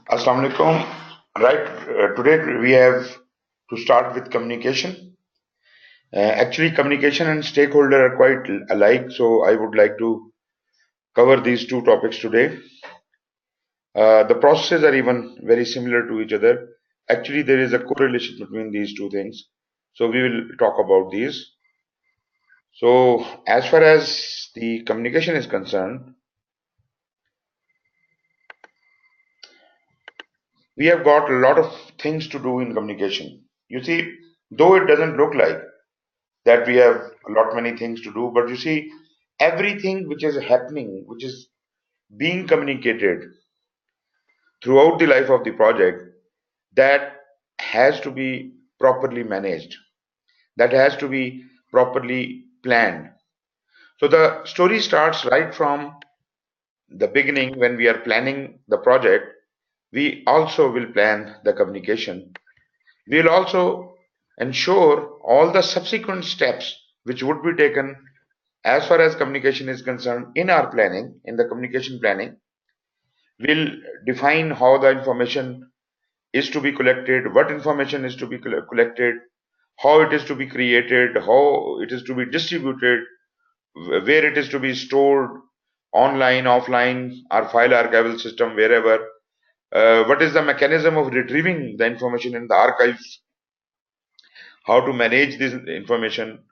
Assalamu alaikum. Right, today we have to start with communication. Actually, communication and stakeholder are quite alike, so I would like to cover these two topics today. The processes are even very similar to each other. Actually, there is a correlation between these two things. So we will talk about these. So as far as the communication is concerned, we have got a lot of things to do in communication. You see, though it doesn't look like that we have a lot many things to do, but you see, everything which is happening, which is being communicated throughout the life of the project, that has to be properly managed, that has to be properly planned. So the story starts right from the beginning. When we are planning the project, we also will plan the communication. We will also ensure all the subsequent steps which would be taken as far as communication is concerned in our planning, in the communication planning. We'll define how the information is to be collected, what information is to be collected, how it is to be created, how it is to be distributed, where it is to be stored, online, offline, our file archival system, wherever. What is the mechanism of retrieving the information in the archives, how to manage this information,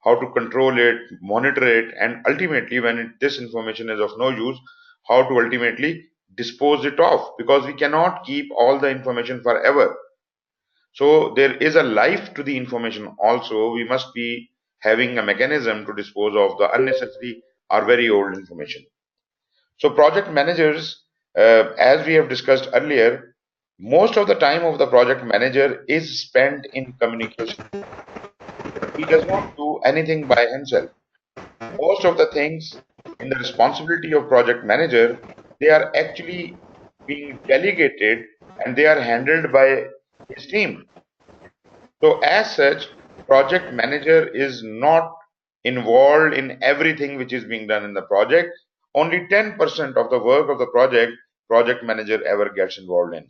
how to control it, monitor it, and ultimately, when this information is of no use, how to ultimately dispose it off, because we cannot keep all the information forever. So there is a life to the information also. We must be having a mechanism to dispose of the unnecessary or very old information. So project managers, as we have discussed earlier, most of the time of the project manager is spent in communication. He does not do anything by himself. Most of the things in the responsibility of project manager, they are actually being delegated and they are handled by his team. So as such, project manager is not involved in everything which is being done in the project. Only 10% of the work of the project manager ever gets involved in.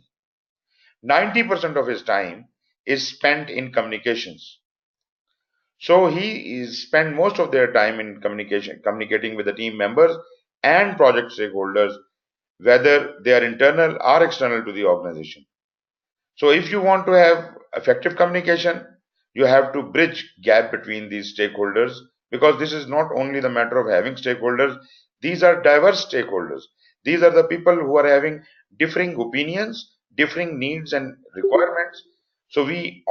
90% of his time is spent in communications. So he is spend most of their time in communication, communicating with the team members and project stakeholders, whether they are internal or external to the organization. So if you want to have effective communication, you have to bridge gap between these stakeholders, because this is not only the matter of having stakeholders, these are diverse stakeholders. These are the people who are having differing opinions, differing needs and requirements. So we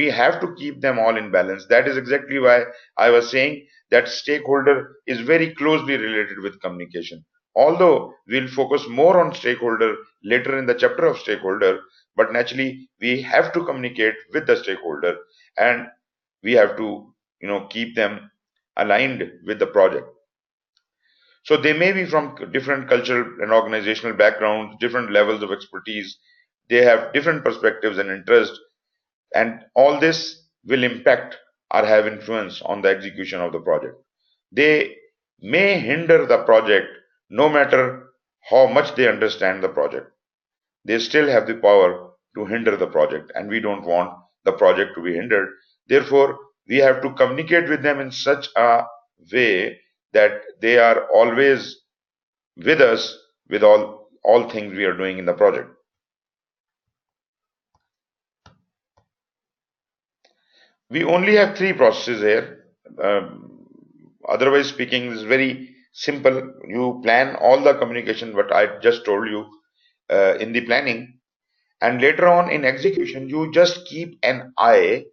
have to keep them all in balance. That is exactly why I was saying that stakeholder is very closely related with communication. Although we'll focus more on stakeholder later in the chapter of stakeholder, but naturally we have to communicate with the stakeholder, and we have to keep them aligned with the project. So they may be from different cultural and organizational backgrounds, different levels of expertise, they have different perspectives and interests, and all this will impact or have influence on the execution of the project. They may hinder the project no matter how much they understand the project. They still have the power to hinder the project, and we don't want the project to be hindered. Therefore, we have to communicate with them in such a way that they are always with us with all things we are doing in the project. We only have three processes here. Otherwise speaking, it's very simple. You plan all the communication what I just told you in the planning, and later on in execution you just keep an eye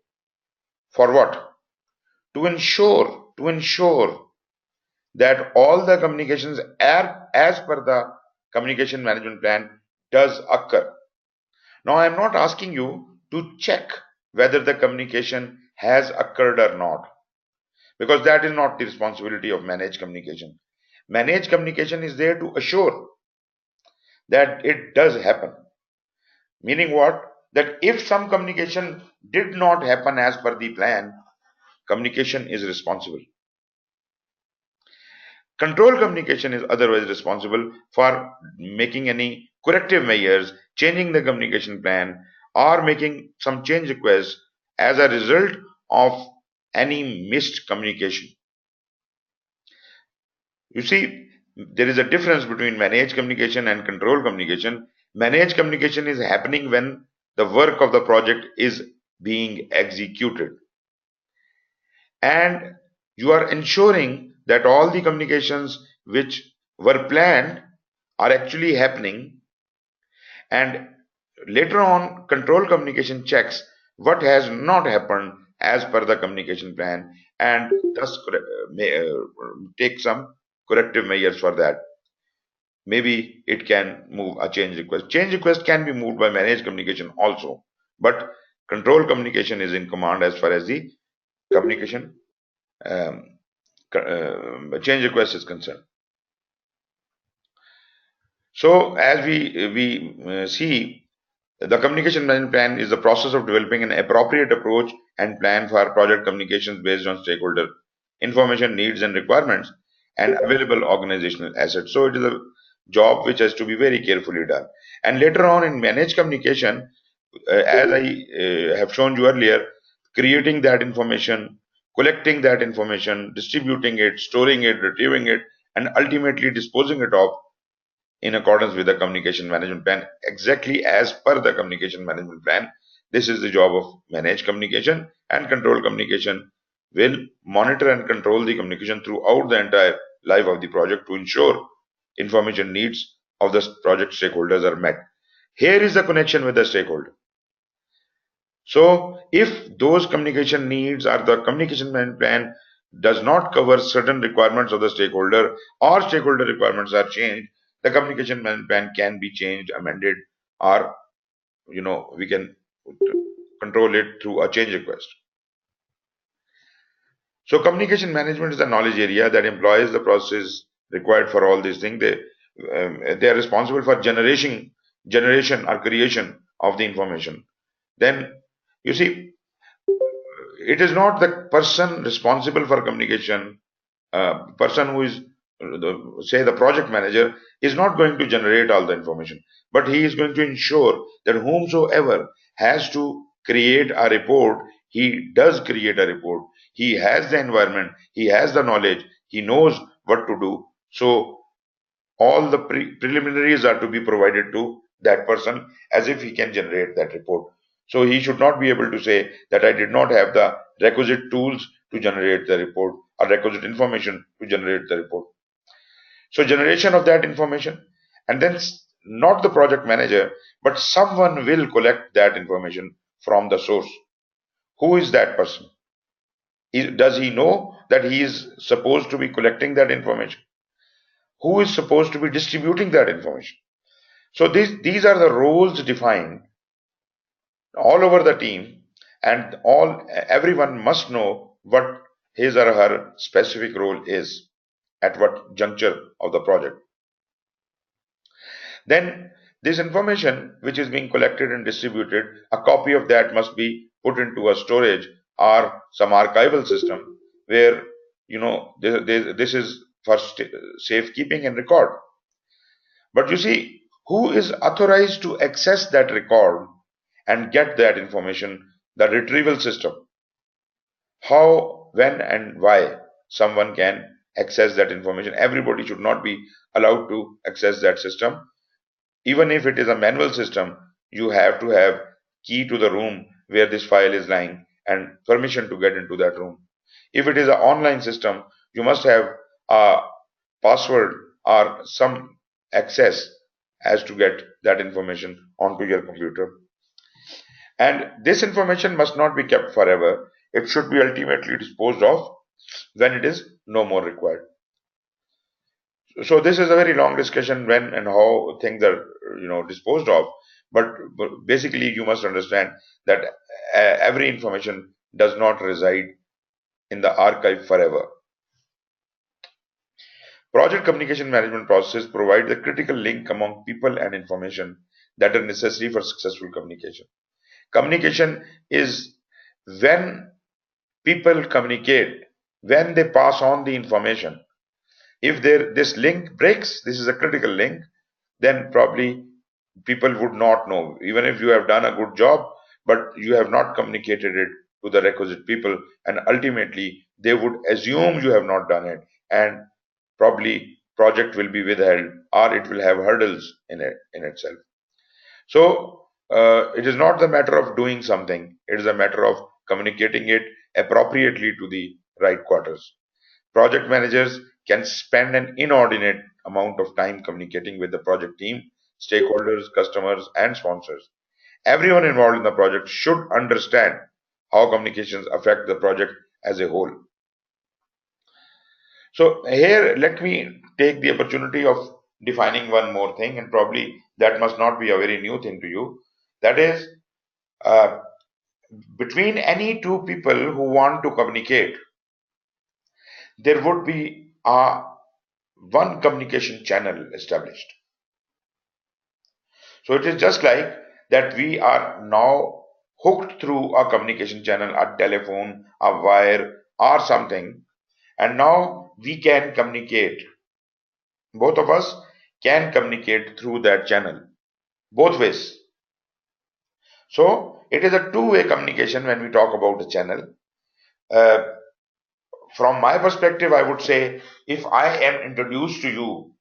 for what? To ensure that all the communications are as per the communication management plan does occur. Now I am not asking you to check whether the communication has occurred or not, because that is not the responsibility of managed communication. Managed communication is there to assure that it does happen. Meaning what? That if some communication did not happen as per the plan, communication is responsible. Control communication is otherwise responsible for making any corrective measures, changing the communication plan, or making some change requests as a result of any missed communication. You see, there is a difference between managed communication and control communication. Managed communication is happening when the work of the project is being executed, and you are ensuring that all the communications which were planned are actually happening, and later on control communication checks what has not happened as per the communication plan, and thus take some corrective measures for that. Maybe it can move a change request. Change request can be moved by managed communication also, but control communication is in command as far as the communication um, change request is concerned. So as we see, the communication management plan is the process of developing an appropriate approach and plan for project communications based on stakeholder information, needs and requirements, and available organizational assets. So it is a job which has to be very carefully done. And later on in managed communication, as I have shown you earlier, creating that information, collecting that information, distributing it, storing it, retrieving it, and ultimately disposing it of in accordance with the communication management plan, exactly as per the communication management plan. This is the job of managed communication, and control communication will monitor and control the communication throughout the entire life of the project to ensure information needs of the project stakeholders are met. Here is the connection with the stakeholder. So if those communication needs or the communication management plan does not cover certain requirements of the stakeholder, or stakeholder requirements are changed, the communication management plan can be changed, amended, or we can control it through a change request. So communication management is a knowledge area that employs the process required for all these things. They are responsible for generation or creation of the information. Then you see, it is not the person responsible for communication, person who is say the project manager is not going to generate all the information, but he is going to ensure that whomsoever has to create a report, he does create a report. He has the environment, he has the knowledge, he knows what to do. So all the preliminaries are to be provided to that person as if he can generate that report. So he should not be able to say that I did not have the requisite tools to generate the report or requisite information to generate the report. So generation of that information, and then not the project manager, but someone will collect that information from the source. Who is that person? Does he know that he is supposed to be collecting that information? Who is supposed to be distributing that information? So these are the roles defined all over the team, and everyone must know what his or her specific role is at what juncture of the project. Then this information which is being collected and distributed, a copy of that must be put into a storage or some archival system where this is for safekeeping and record. But you see, who is authorized to access that record and get that information? The retrieval system. How, when, and why someone can access that information. Everybody should not be allowed to access that system. Even if it is a manual system, you have to have key to the room where this file is lying and permission to get into that room. If it is an online system, you must have a password or some access as to get that information onto your computer. And this information must not be kept forever. It should be ultimately disposed of when it is no more required. So this is a very long discussion when and how things are disposed of, but basically you must understand that every information does not reside in the archive forever. Project communication management processes provide the critical link among people and information that are necessary for successful communication. Communication is when people communicate, when they pass on the information. If this link breaks, this is a critical link, then probably people would not know, even if you have done a good job, but you have not communicated it to the requisite people, and ultimately they would assume you have not done it, and probably project will be withheld or it will have hurdles in itself. So it is not the matter of doing something, it is a matter of communicating it appropriately to the right quarters. Project managers can spend an inordinate amount of time communicating with the project team, stakeholders, customers, and sponsors. Everyone involved in the project should understand how communications affect the project as a whole. So here, let me take the opportunity of defining one more thing, and probably that must not be a very new thing to you. That is, uh, between any two people who want to communicate, there would be a one communication channel established. So it is just like that we are now hooked through a communication channel, a telephone, a wire, or something, and now we can communicate. Both of us can communicate through that channel, both ways. So it is a two-way communication when we talk about a channel. Uh, from my perspective, I would say if I am introduced to you,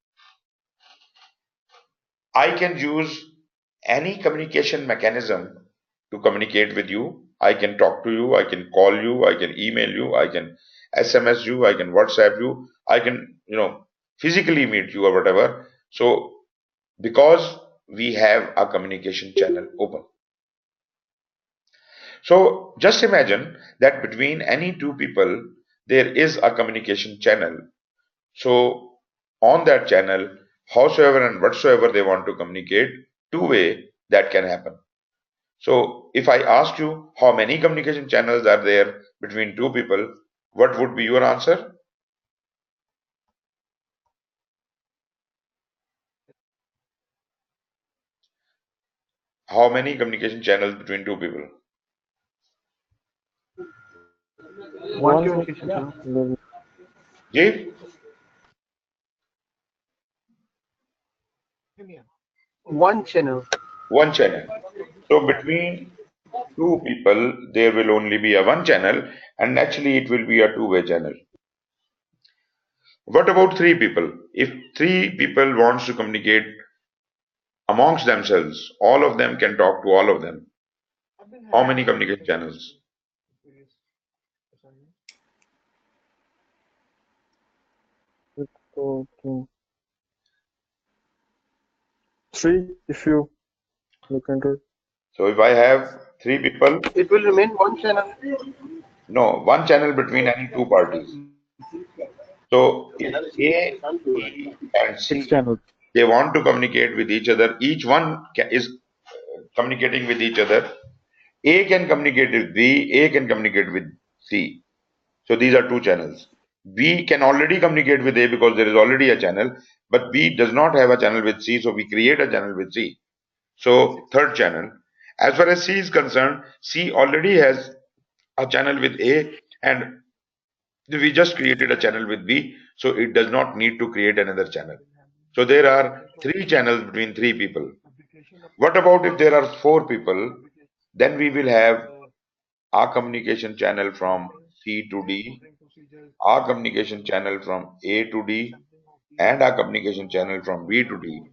I can use any communication mechanism to communicate with you. I can talk to you, I can call you, I can email you, I can SMS you, I can WhatsApp you, I can, physically meet you or whatever. So, because we have a communication channel open. So, just imagine that between any two people, there is a communication channel. So, on that channel, howsoever and whatsoever they want to communicate, two-way, that can happen. So if I asked you how many communication channels are there between two people, what would be your answer? How many communication channels between two people? One communication channel. Ji? One channel. One channel. So between two people, there will only be a one channel, and naturally it will be a two-way channel. What about three people? If three people wants to communicate amongst themselves, all of them can talk to all of them. How many communication channels? So, three, if you look into it. So if I have three people, It will remain one channel. no, one channel between any two parties. So if A, B, and Six C, channels. they want to communicate with each other, each one is communicating with each other. A can communicate with B, A can communicate with C. So these are two channels. B can already communicate with A because there is already a channel, but B does not have a channel with C, so we create a channel with C. So third channel. As far as C is concerned, C already has a channel with A, and we just created a channel with B, so it does not need to create another channel. So there are three channels between three people. What about if there are four people? Then we will have our communication channel from C to D, our communication channel from A to D, and our communication channel from B to D.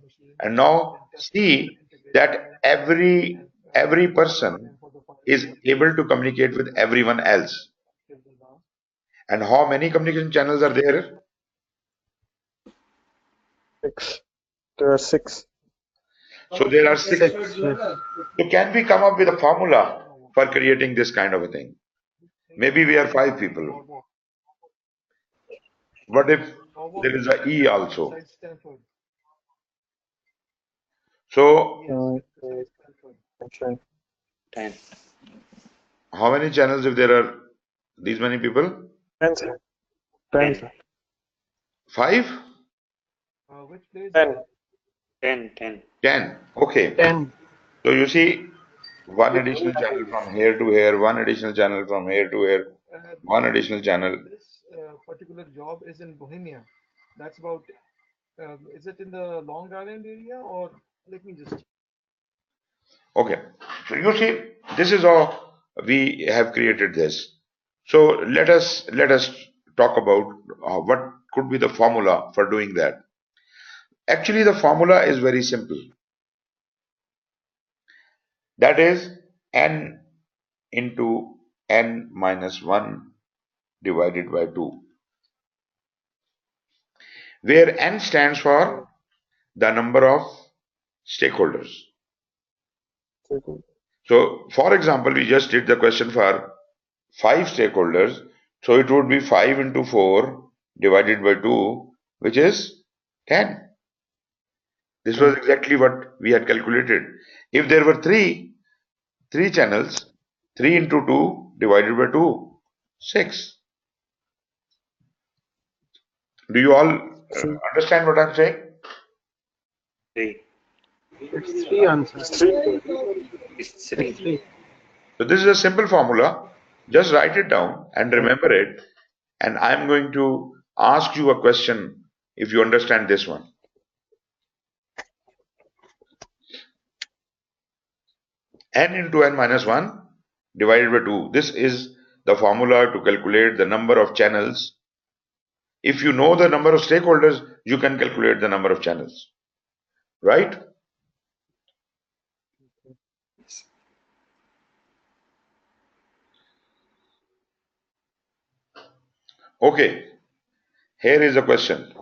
And now see that every person is able to communicate with everyone else. And how many communication channels are there? Six. There are six. So there are six. Six. Yes. So can we come up with a formula for creating this kind of a thing? Maybe we are five people. What if there is a E also? So Okay. Ten. how many channels if there are these many people? Ten, sir. Ten, Ten. sir. Five? Ten. Ten. 10. Okay. 10. So you see one additional channel from here to here, one additional channel from here to here, one additional channel. Okay. So you see, this is how we have created this. So let us talk about what could be the formula for doing that. Actually, the formula is very simple. That is n into n minus 1 divided by 2, where n stands for the number of stakeholders. So, for example, we just did the question for 5 stakeholders. So it would be 5 into 4 divided by 2, which is 10. This was exactly what we had calculated. If there were three channels, 3 into 2 divided by 2, 6. Do you all understand what I'm saying? 3. It's three answers. It's It's 3. three. So this is a simple formula. Just write it down and remember it. And I'm going to ask you a question if you understand this one. N into n minus 1 divided by 2. This is the formula to calculate the number of channels. If you know the number of stakeholders, you can calculate the number of channels. Right? Okay. Here is a question.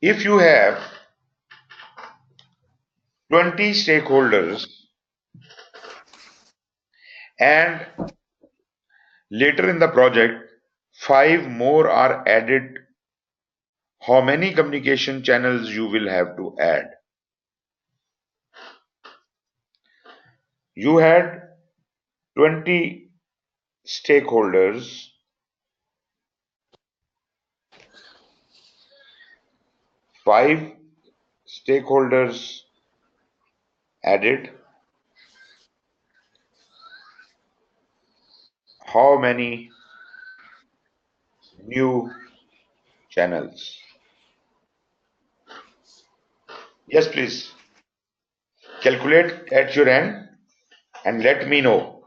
If you have 20 stakeholders and later in the project 5 more are added, how many communication channels you will have to add? You had 20 stakeholders, 5 stakeholders added, how many new channels? Yes, please. Calculate at your end and let me know.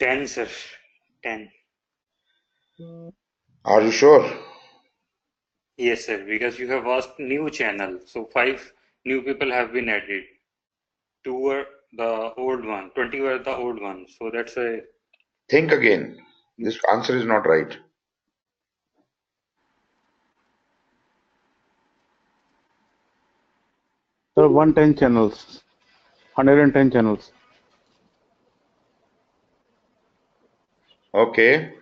Ten, sir. 10. Are you sure? Yes, sir. Because you have asked new channel. So 5 new people have been added. 2 were the old one. 20 were the old one. So that's a Think again. This answer is not right. There are 110 channels, 110 channels. Okay.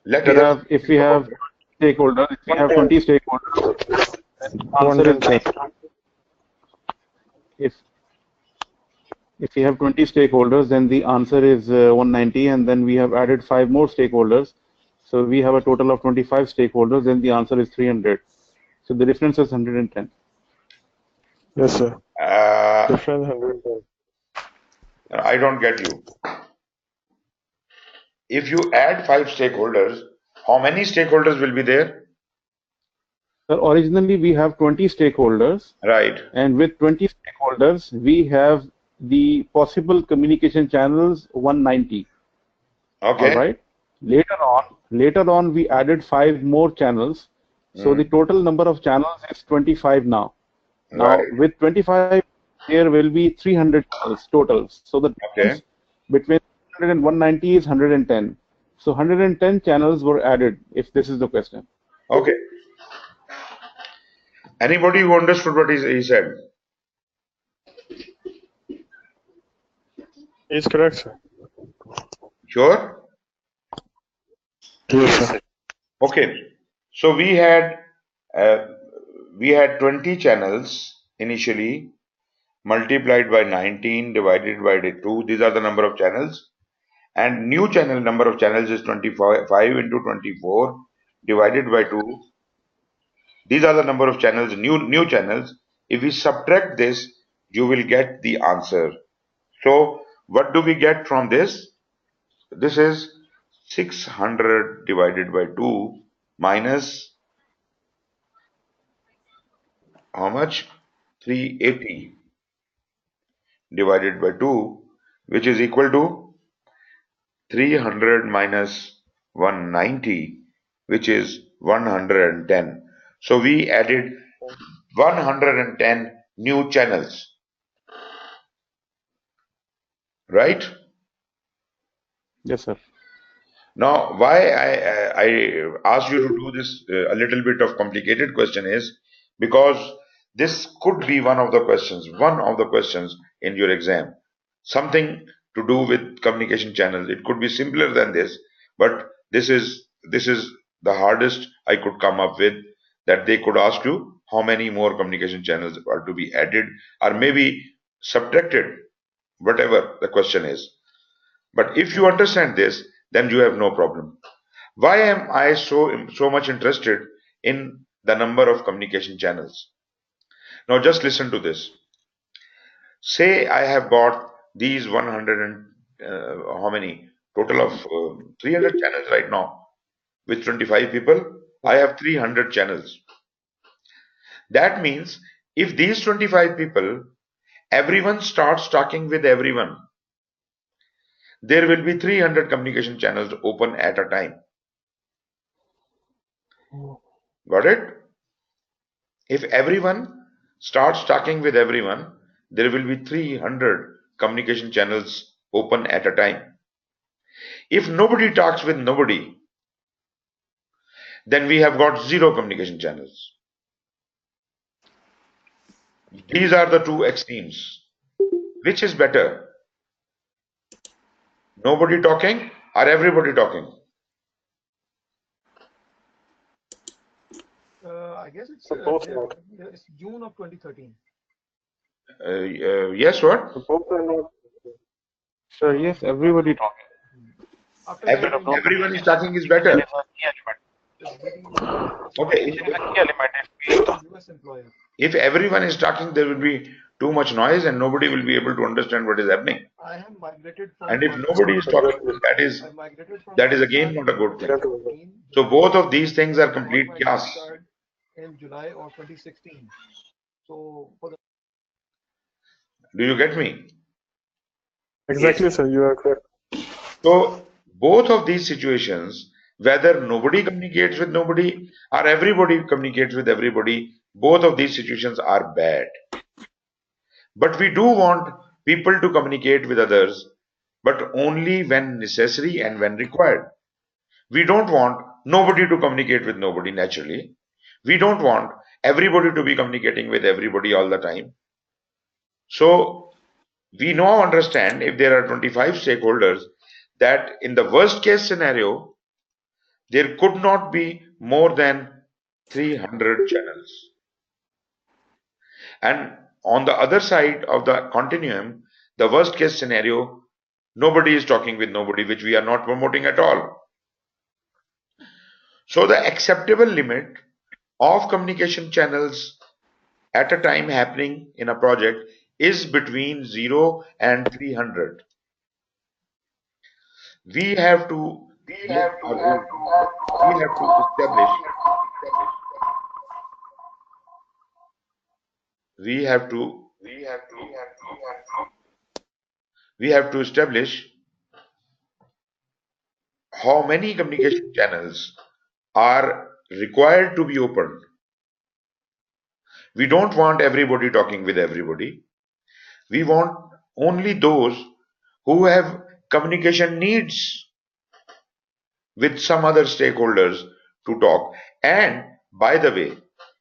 Let There others are, if we think about have it. stakeholders, if we have 20 stakeholders, answer is 9. If we have 20 stakeholders, then the answer is 190, and then we have added 5 more stakeholders. So we have a total of 25 stakeholders, then the answer is 300. So the difference is 110. Yes, sir. Uh, Difference 110. I don't get you. If you add 5 stakeholders, how many stakeholders will be there? So originally we have 20 stakeholders, Right. and with 20 stakeholders, we have the possible communication channels 190. All Okay. right. Later on, we added 5 more channels. So the total number of channels is 25 now. Now, Right. with 25, there will be 300 channels total. So the difference Okay. between 100 and 190 is 110. So 110 channels were added, if this is the question. Okay. Anybody who understood what he said? Is correct, sir. Sure? Yes, yes, sir. sir. Okay. So uh, we had 20 channels initially, multiplied by 19 divided by the 2. These are the number of channels. And new channel number of channels is 25 into 24 divided by 2. These are the number of channels, new channels. If we subtract this, you will get the answer. So What do we get from this? This is 600 divided by 2 minus how much? 380 divided by 2, which is equal to 300 minus 190, which is 110. So we added 110 new channels, right? Yes, sir. Now, why I asked you to do this a little bit of complicated question is because this could be one of the questions in your exam. Something to do with communication channels. It could be simpler than this, but this is the hardest I could come up with, that they could ask you how many more communication channels are to be added or maybe subtracted, whatever the question is. But if you understand this, then you have no problem. Why am I so much interested in the number of communication channels? Now just listen to this. Say I have got these 100 and how many? Total of 300 channels right now. With 25 people, I have 300 channels. That means if these 25 people, everyone starts talking with everyone, there will be 300 communication channels open at a time. Got it? If everyone starts talking with everyone, there will be 300 communication channels open at a time. If nobody talks with nobody, then we have got 0 communication channels. These are the two extremes. Which is better? Nobody talking or everybody talking? I guess it's Both not. it's June of 2013. Yes, what? Both are not. Sir, yes, everybody talking. After that, Everyone is talking is better. Okay, US employer. if everyone is talking, there will be too much noise and nobody will be able to understand what is happening. I have migrated from And if nobody is talking, Exactly. I migrated from that is again not a good thing. Yeah. So both of these things are complete my chaos. green card in July of 2016. So for the Do you get me? Exactly, Yes. sir. You are correct. So both of these situations, whether nobody communicates with nobody or everybody communicates with everybody, both of these situations are bad. But we do want people to communicate with others, but only when necessary and when required. We don't want nobody to communicate with nobody naturally. We don't want everybody to be communicating with everybody all the time. So we now understand, if there are 25 stakeholders, that in the worst case scenario, there could not be more than 300 channels. And on the other side of the continuum, the worst case scenario, nobody is talking with nobody, which we are not promoting at all. So the acceptable limit of communication channels at a time happening in a project is between 0 and 300. We have to make our own. We have to establish. We have to. We have to establish how many communication channels are required to be opened. We don't want everybody talking with everybody. We want only those who have communication needs with some other stakeholders to talk. And by the way,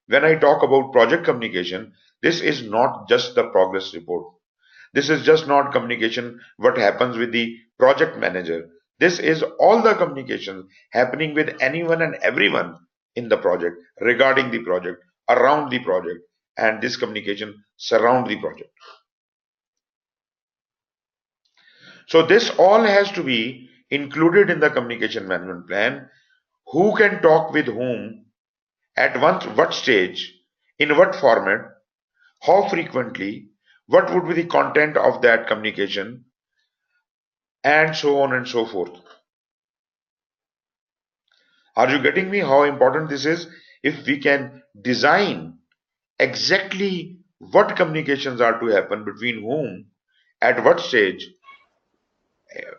when I talk about project communication, this is not just the progress report. This is just not communication what happens with the project manager. This is all the communication happening with anyone and everyone in the project, regarding the project, around the project, and this communication surround the project. So this all has to be included in the communication management plan. Who can talk with whom, at what stage, in what format, how frequently, what would be the content of that communication, and so on and so forth. Are you getting me how important this is? If we can design exactly what communications are to happen between whom, at what stage,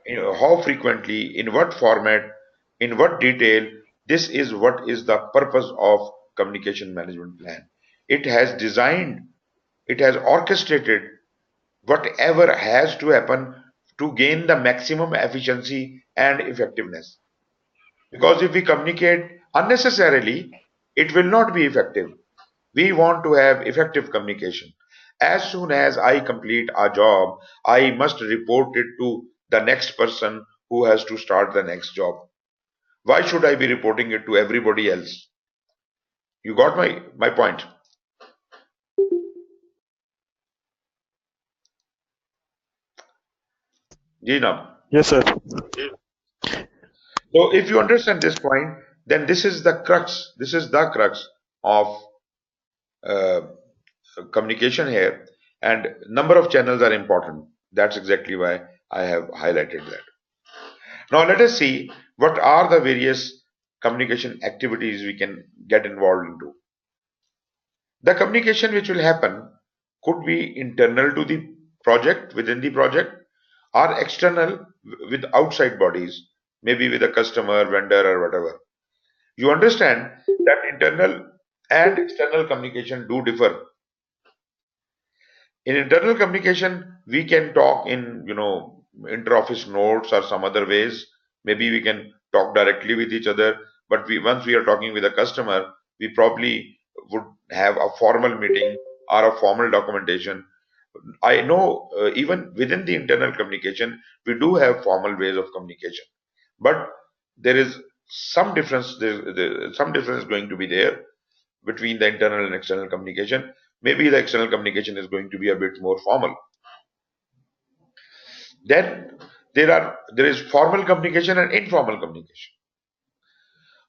how frequently, in what format, in what detail, this is what is the purpose of communication management plan. It has designed, it has orchestrated whatever has to happen to gain the maximum efficiency and effectiveness. Because if we communicate unnecessarily, it will not be effective. We want to have effective communication. As soon as I complete a job, I must report it to the next person who has to start the next job. Why should I be reporting it to everybody else? You got my point. Gina. Yes, sir. So if you understand this point, then this is the crux of uh, communication here, and number of channels are important. That's exactly why I have highlighted that. Now let us see what are the various communication activities we can get involved into. The communication which will happen could be internal to the project, within the project, or external with outside bodies, maybe with a customer, vendor, or whatever. You understand that internal and external communication do differ. In internal communication, we can talk in, inter-office notes or some other ways. Maybe we can talk directly with each other. But once we are talking with a customer, we probably would have a formal meeting or a formal documentation. I know even within the internal communication, we do have formal ways of communication. But there is some difference. Some difference is going to be there between the internal and external communication. Maybe the external communication is going to be a bit more formal. Then there is formal communication and informal communication.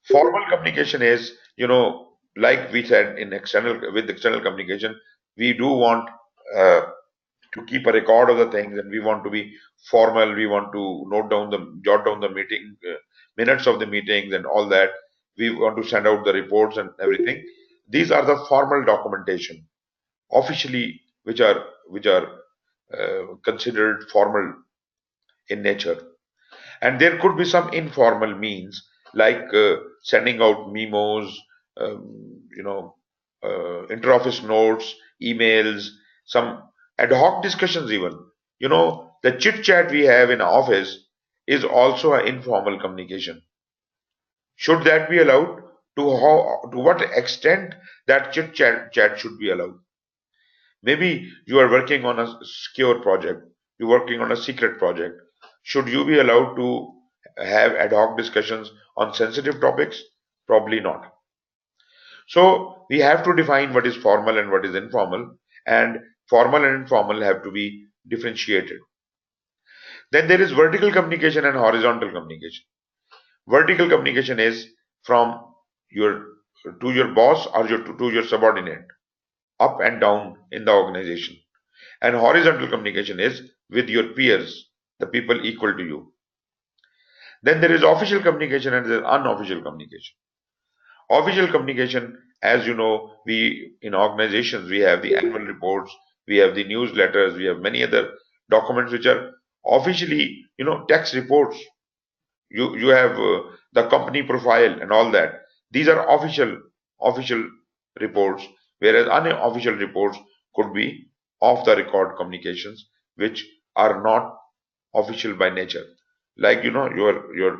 Formal communication is, like we said in external communication, we do want to keep a record of the things, and we want to be formal. We want to jot down the meeting minutes of the meetings and all that. We want to send out the reports and everything. These are the formal documentation, officially, which are considered formal in nature. And there could be some informal means, like sending out memos, inter-office notes, emails, some ad hoc discussions even. The chit chat we have in office is also an informal communication. Should that be allowed? To what extent that chit chat should be allowed? Maybe you are working on a secure project, you're working on a secret project. Should you be allowed to have ad hoc discussions on sensitive topics? Probably not. So we have to define what is formal and what is informal, and formal and informal have to be differentiated. Then there is vertical communication and horizontal communication. Vertical communication is from your to your boss or to your subordinate, up and down in the organization. And horizontal communication is with your peers, the people equal to you. Then there is official communication and there is unofficial communication. Official communication, as you know, we in organizations we have the annual reports, we have the newsletters, we have many other documents which are officially, tax reports. You have the company profile and all that. These are official reports, whereas unofficial reports could be off the record communications which are not official by nature. Like, you're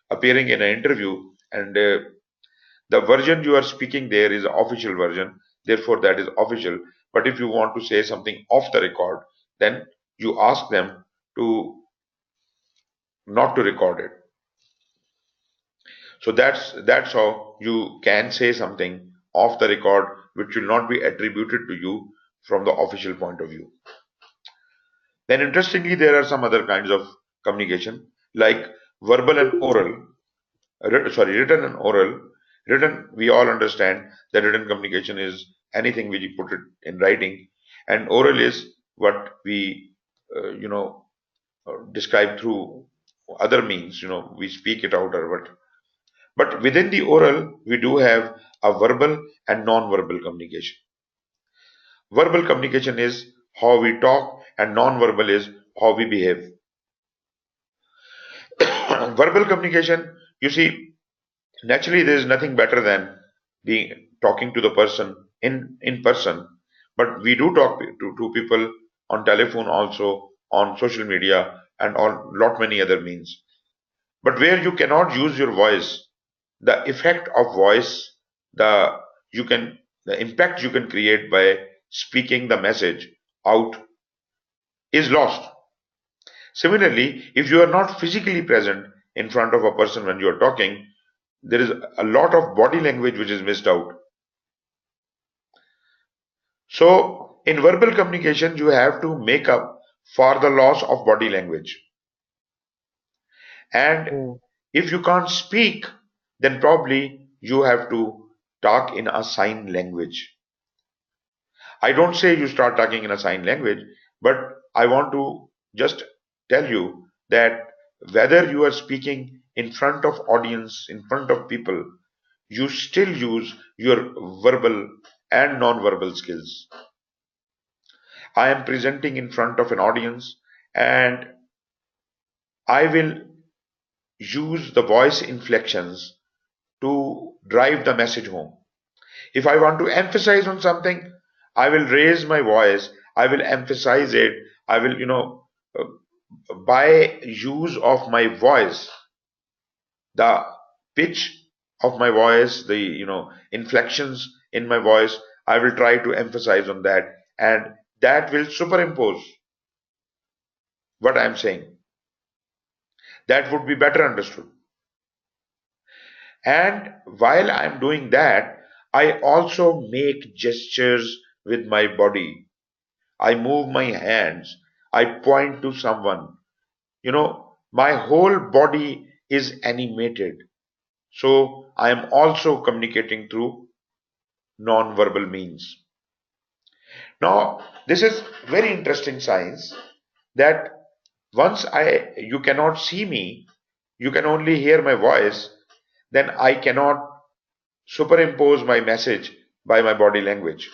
appearing in an interview, and the version you are speaking there is the official version, therefore that is official. But if you want to say something off the record, then you ask them to not to record it. So that's how you can say something off the record which will not be attributed to you from the official point of view. Then interestingly, there are some other kinds of communication like verbal and oral. Written and oral. Written, we all understand that written communication is anything which you put it in writing, and oral is what we, describe through other means, we speak it out, but within the oral, we do have a verbal and non-verbal communication. Verbal communication is how we talk, and non-verbal is how we behave. Verbal communication, you see, naturally there is nothing better than talking to the person in person, but we do talk to people on telephone, also on social media, and on lot many other means. But where you cannot use your voice, the effect of voice, the the impact you can create by speaking the message out is lost. Similarly, if you are not physically present in front of a person when you are talking, there is a lot of body language which is missed out. So in verbal communication, you have to make up for the loss of body language. And if you can't speak, then probably you have to talk in a sign language. I don't say you start talking in a sign language, but I want to just tell you that whether you are speaking in front of audience, in front of people, you still use your verbal and non-verbal skills. I am presenting in front of an audience and I will use the voice inflections to drive the message home. If I want to emphasize on something, I will raise my voice, I will emphasize it, I will, by use of my voice, the pitch of my voice, the inflections in my voice, I will try to emphasize on that, and that will superimpose what I am saying. That would be better understood. And while I am doing that, I also make gestures with my body. I move my hands. I point to someone. My whole body is animated. So I am also communicating through non-verbal means. Now, this is very interesting science that once you cannot see me, you can only hear my voice, then I cannot superimpose my message by my body language.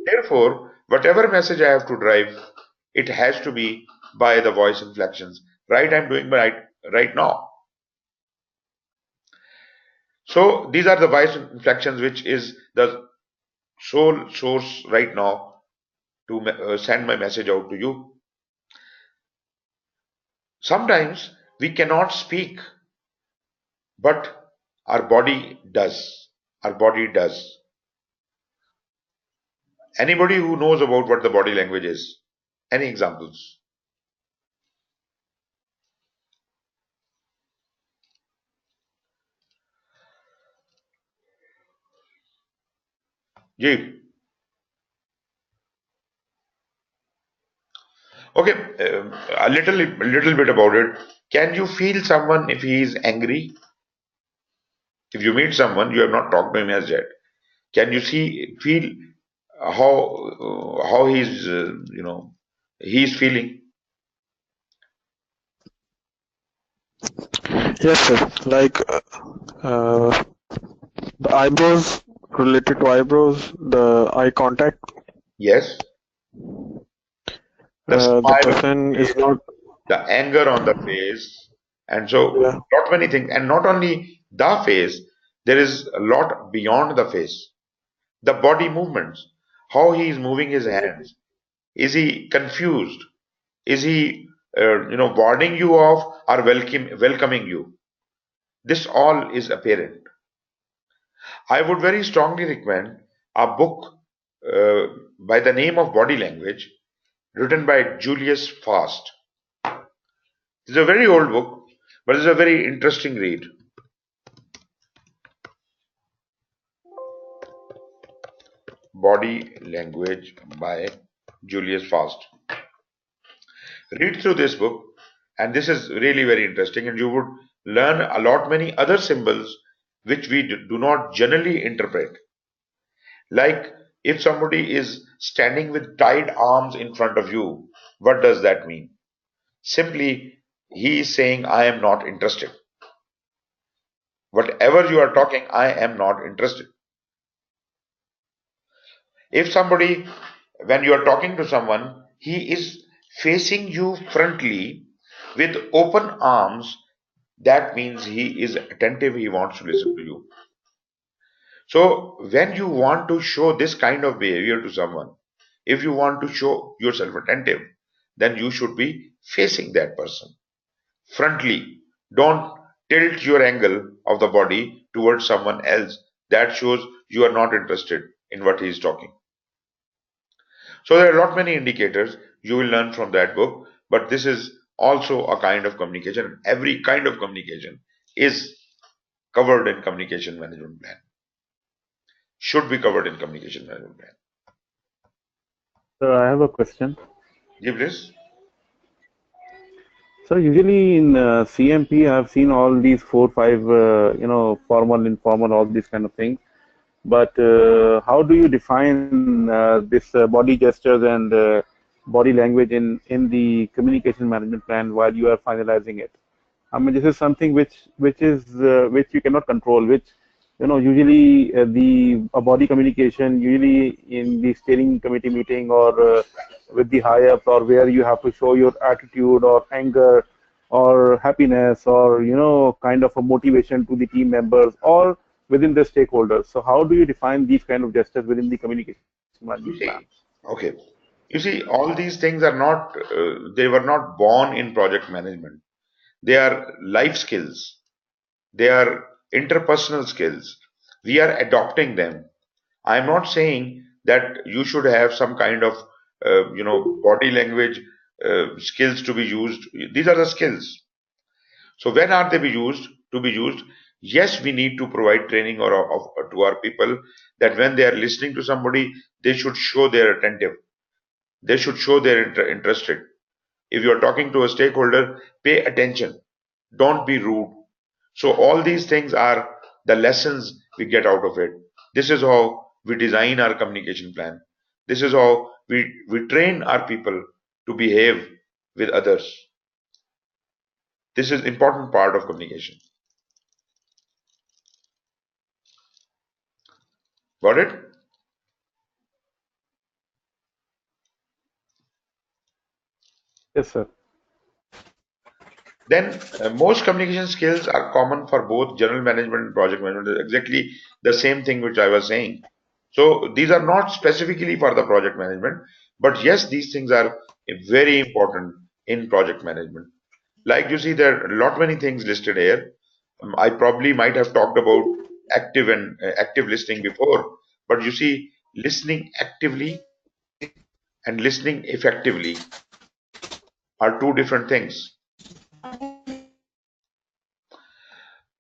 Therefore, whatever message I have to drive, it has to be by the voice inflections. Right, I'm doing right now. So these are the voice inflections, which is the sole source right now to send my message out to you. Sometimes we cannot speak, but our body does. Our body does. Anybody who knows about what the body language is? Any examples? Ji. Okay, a little bit about it. Can you feel someone if he is angry? If you meet someone, you have not talked to him as yet. Can you feel how he's feeling? Yes, sir. Like the eyebrows, related to eyebrows, the eye contact. Yes. The The smile, person is not. the anger on the face, and so Yeah. lot many things. And not only the face, there is a lot beyond the face. The body movements, how he is moving his hands. Is he confused? Is he, warning you off or welcoming you? This all is apparent. I would very strongly recommend a book uh, by the name of Body Language, written by Julius Fast. It's a very old book, but it's a very interesting read. Body Language by Julius Fast. Read through this book, and this is really very interesting, and you would learn a lot many other symbols which we do not generally interpret. Like if somebody is standing with tied arms in front of you, what does that mean? Simply, he is saying, I am not interested. Whatever you are talking, I am not interested. If somebody, when you are talking to someone, he is facing you frontally with open arms, that means he is attentive, he wants to listen to you. So when you want to show this kind of behavior to someone, if you want to show yourself attentive, then you should be facing that person frontally. Don't tilt your angle of the body towards someone else. That shows you are not interested in what he is talking. So there are a lot many indicators you will learn from that book, but this is also a kind of communication. Every kind of communication is covered in communication management plan. Should be covered in communication management plan. So I have a question. Give this. So usually in CMP, I've seen all these 4, 5, formal, informal, all these kind of things. But how do you define this body gestures and body language in the communication management plan while you are finalizing it? I mean, this is something which you cannot control. Which usually the body communication usually in the steering committee meeting or with the high ups or where you have to show your attitude or anger or happiness or kind of a motivation to the team members or within the stakeholders. So how do you define these kind of gestures within the communication You management plan? see, okay. You see, all these things are not, they were not born in project management. They are life skills. They are interpersonal skills. We are adopting them. I am not saying that you should have some kind of, body language skills to be used. These are the skills. So when are they be used? To be used, yes, we need to provide training or to our people that when they are listening to somebody, they should show their attentive. They should show their interested. If you are talking to a stakeholder, pay attention. Don't be rude. So all these things are the lessons we get out of it. This is how we design our communication plan. This is how we train our people to behave with others. This is important part of communication. Got it? Yes, sir. Then most communication skills are common for both general management and project management. Exactly the same thing which I was saying. So these are not specifically for the project management, but yes, these things are very important in project management. Like you see, there are a lot many things listed here. I probably might have talked about active and active listening before, but you see, listening actively and listening effectively are two different things.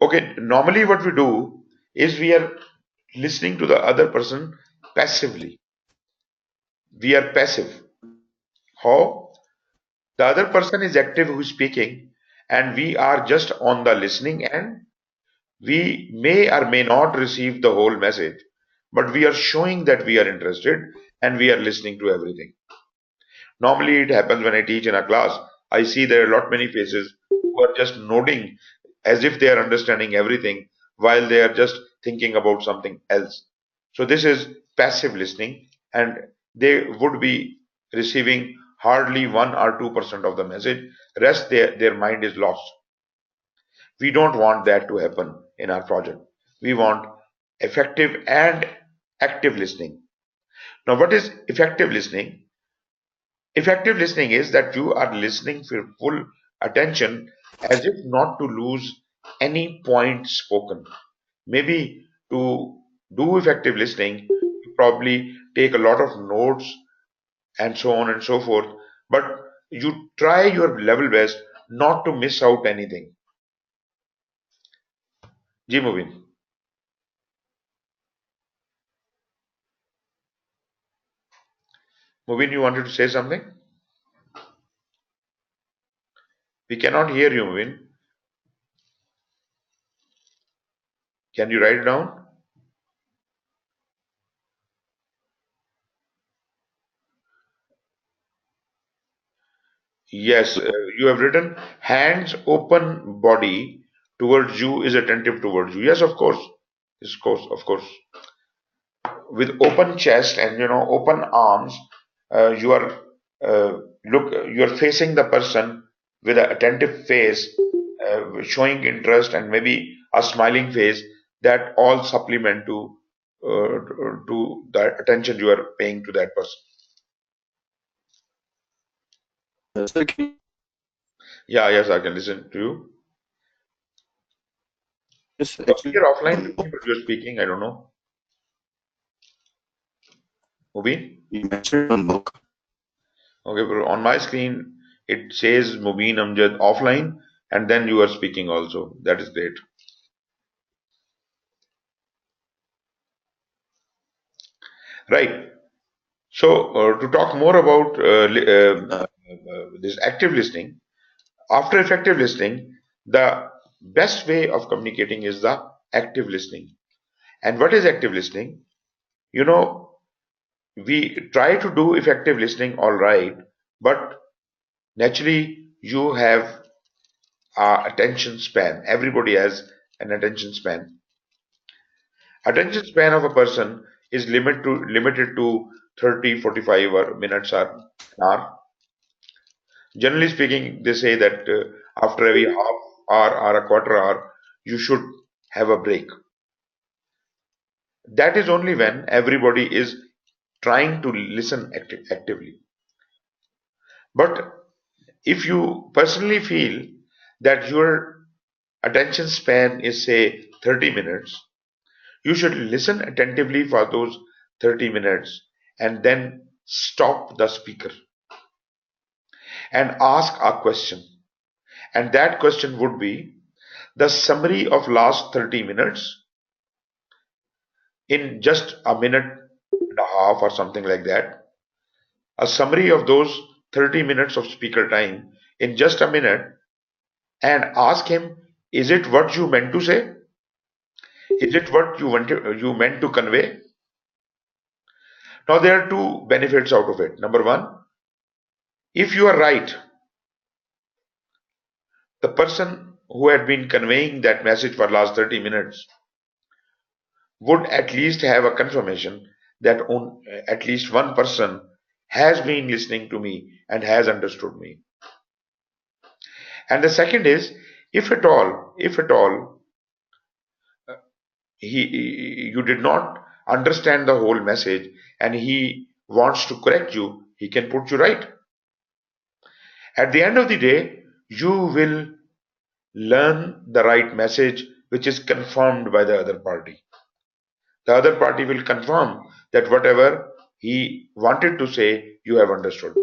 Okay, normally what we do is we are listening to the other person passively. We are passive. How? The other person is active who is speaking, and we are just on the listening end. We may or may not receive the whole message, but we are showing that we are interested and we are listening to everything. Normally, it happens when I teach in a class. I see there are a lot many faces who are just nodding as if they are understanding everything while they are just thinking about something else. So this is passive listening, and they would be receiving hardly 1 or 2% of the message. Rest their mind is lost. We don't want that to happen in our project. We want effective and active listening. Now, what is effective listening? Effective listening is that you are listening with full attention as if not to lose any point spoken. Maybe to do effective listening, you probably take a lot of notes and so on and so forth, but you try your level best not to miss out anything. Ji Mubin. Mubin, you wanted to say something? We cannot hear you, Mubin. Can you write it down? Yes, you have written hands open, body towards you is attentive towards you. Yes, of course. Yes, of course, of course. With open chest and open arms, you are you are facing the person with an attentive face, showing interest and maybe a smiling face. That all supplement to the attention you are paying to that person. Sir, can you Yeah, yes, I can listen to you. just You're actually offline to me, but you're speaking. I don't know. Mubin? you mentioned one book. Okay, but on my screen it says Mubin Amjad offline, and then you are speaking also. That is great. Right. So to talk more about Uh, this active listening, after effective listening, the best way of communicating is the active listening. And what is active listening? You know, we try to do effective listening all right, but naturally you have attention span. Everybody has an attention span. Attention span of a person is limited to 30, 45 or minutes or an hour. Generally speaking, they say that after every half hour or a quarter hour, you should have a break. That is only when everybody is trying to listen actively. But if you personally feel that your attention span is, say, 30 minutes, you should listen attentively for those 30 minutes and then stop the speaker and ask a question. And that question would be the summary of last 30 minutes in just a minute and a half or something like that. A summary of those 30 minutes of speaker time in just a minute, and ask him, is it what you meant to say? Is it what you meant to convey? Now there are two benefits out of it. Number one, if you are right, the person who had been conveying that message for last 30 minutes would at least have a confirmation that at least one person has been listening to me and has understood me. And the second is, if at all you did not understand the whole message and he wants to correct you, he can put you right. At the end of the day, you will learn the right message which is confirmed by the other party. The other party will confirm that whatever he wanted to say, you have understood.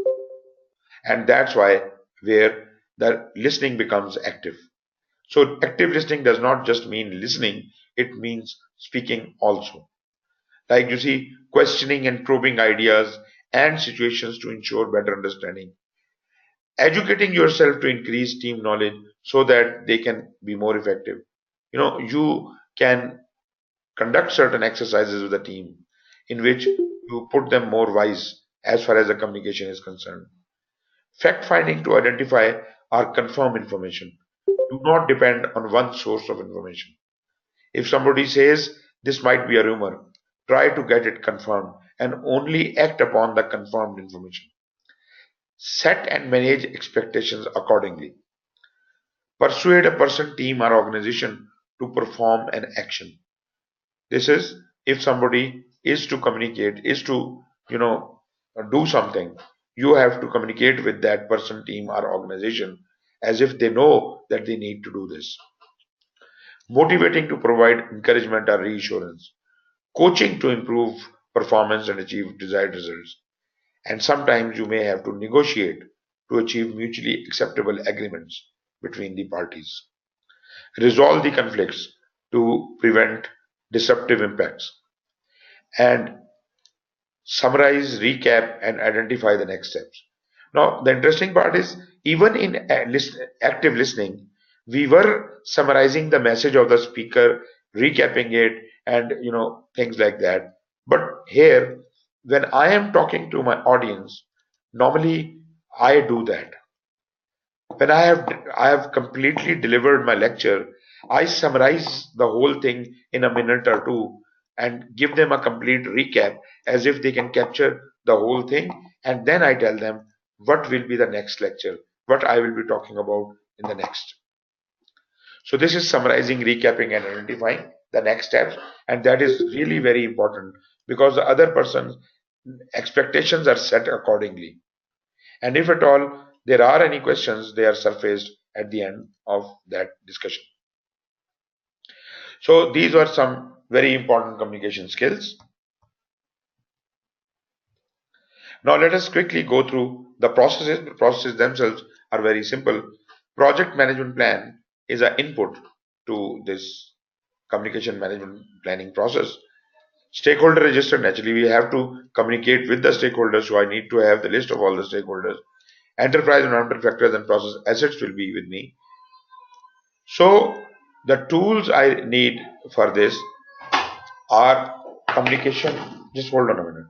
And that's why where the listening becomes active. So active listening does not just mean listening, it means speaking also. Like you see, questioning and probing ideas and situations to ensure better understanding. Educating yourself to increase team knowledge so that they can be more effective. You can conduct certain exercises with the team in which you put them more wise as far as the communication is concerned. Fact finding to identify or confirm information. Do not depend on one source of information. If somebody says this might be a rumor, try to get it confirmed and only act upon the confirmed information. Set and manage expectations accordingly. Persuade a person, team, or organization to perform an action. This is if somebody is to communicate, is to, do something, you have to communicate with that person, team, or organization as if they know that they need to do this. Motivating to provide encouragement or reassurance. Coaching to improve performance and achieve desired results. And sometimes you may have to negotiate to achieve mutually acceptable agreements between the parties. Resolve the conflicts to prevent disruptive impacts. And summarize, recap, and identify the next steps. Now, the interesting part is even in active listening, we were summarizing the message of the speaker, recapping it, and things like that. But here, when I am talking to my audience, normally I do that. when I have completely delivered my lecture, I summarize the whole thing in a minute or two and give them a complete recap as if they can capture the whole thing, and then I tell them what will be the next lecture, what I will be talking about in the next. So this is summarizing, recapping, and identifying the next steps, and that is really very important because the other person's expectations are set accordingly. And if at all there are any questions, they are surfaced at the end of that discussion. So these were some very important communication skills. Now let us quickly go through the processes. The processes themselves are very simple. Project management plan is an input to this communication management planning process. Stakeholder register, naturally we have to communicate with the stakeholders, so I need to have the list of all the stakeholders. Enterprise environmental factors and process assets will be with me. So the tools I need for this are communication. Just hold on a minute.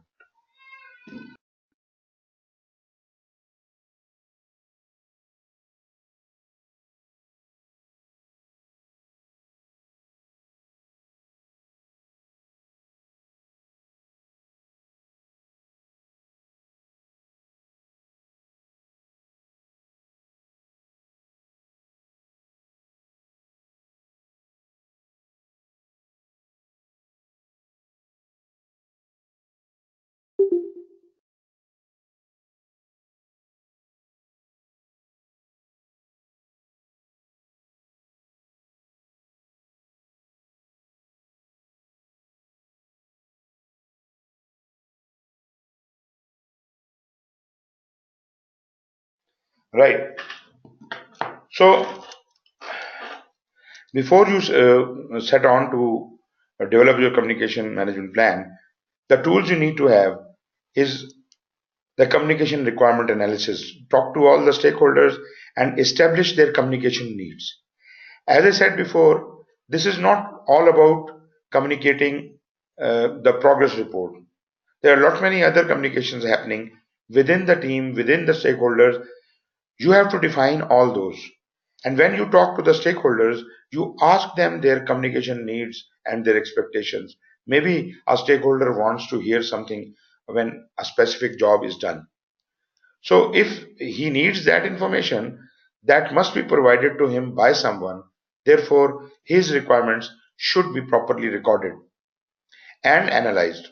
Right. So before you set on to develop your communication management plan, the tools you need to have is the communication requirement analysis. Talk to all the stakeholders and establish their communication needs. As I said before, this is not all about communicating the progress report. There are a lot many other communications happening within the team, within the stakeholders. You have to define all those. And when you talk to the stakeholders, you ask them their communication needs and their expectations. Maybe a stakeholder wants to hear something when a specific job is done. So if he needs that information, that must be provided to him by someone. Therefore, his requirements should be properly recorded and analyzed.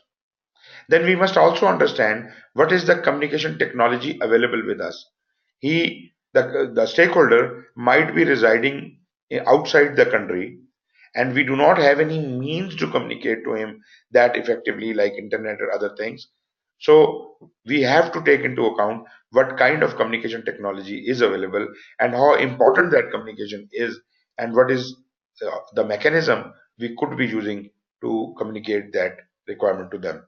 Then we must also understand what is the communication technology available with us. The stakeholder might be residing outside the country, and we do not have any means to communicate to him that effectively, like internet or other things. So we have to take into account what kind of communication technology is available and how important that communication is, and what is the mechanism we could be using to communicate that requirement to them.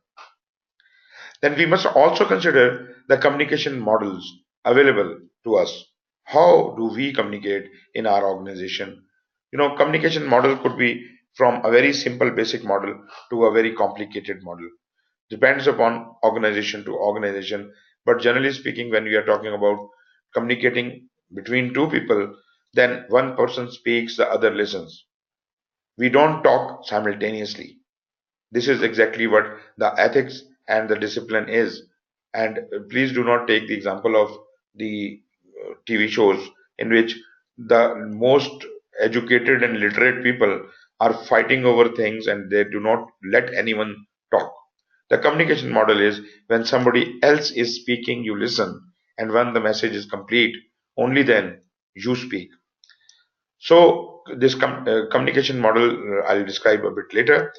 Then we must also consider the communication models available to us. How do we communicate in our organization? Communication model could be from a very simple basic model to a very complicated model. Depends upon organization to organization. But generally speaking, when we are talking about communicating between two people, then one person speaks, the other listens. We don't talk simultaneously. This is exactly what the ethics and the discipline is. And please do not take the example of the TV shows in which the most educated and literate people are fighting over things and they do not let anyone talk. The communication model is when somebody else is speaking, you listen, and when the message is complete, only then you speak. So this communication model I'll describe a bit later.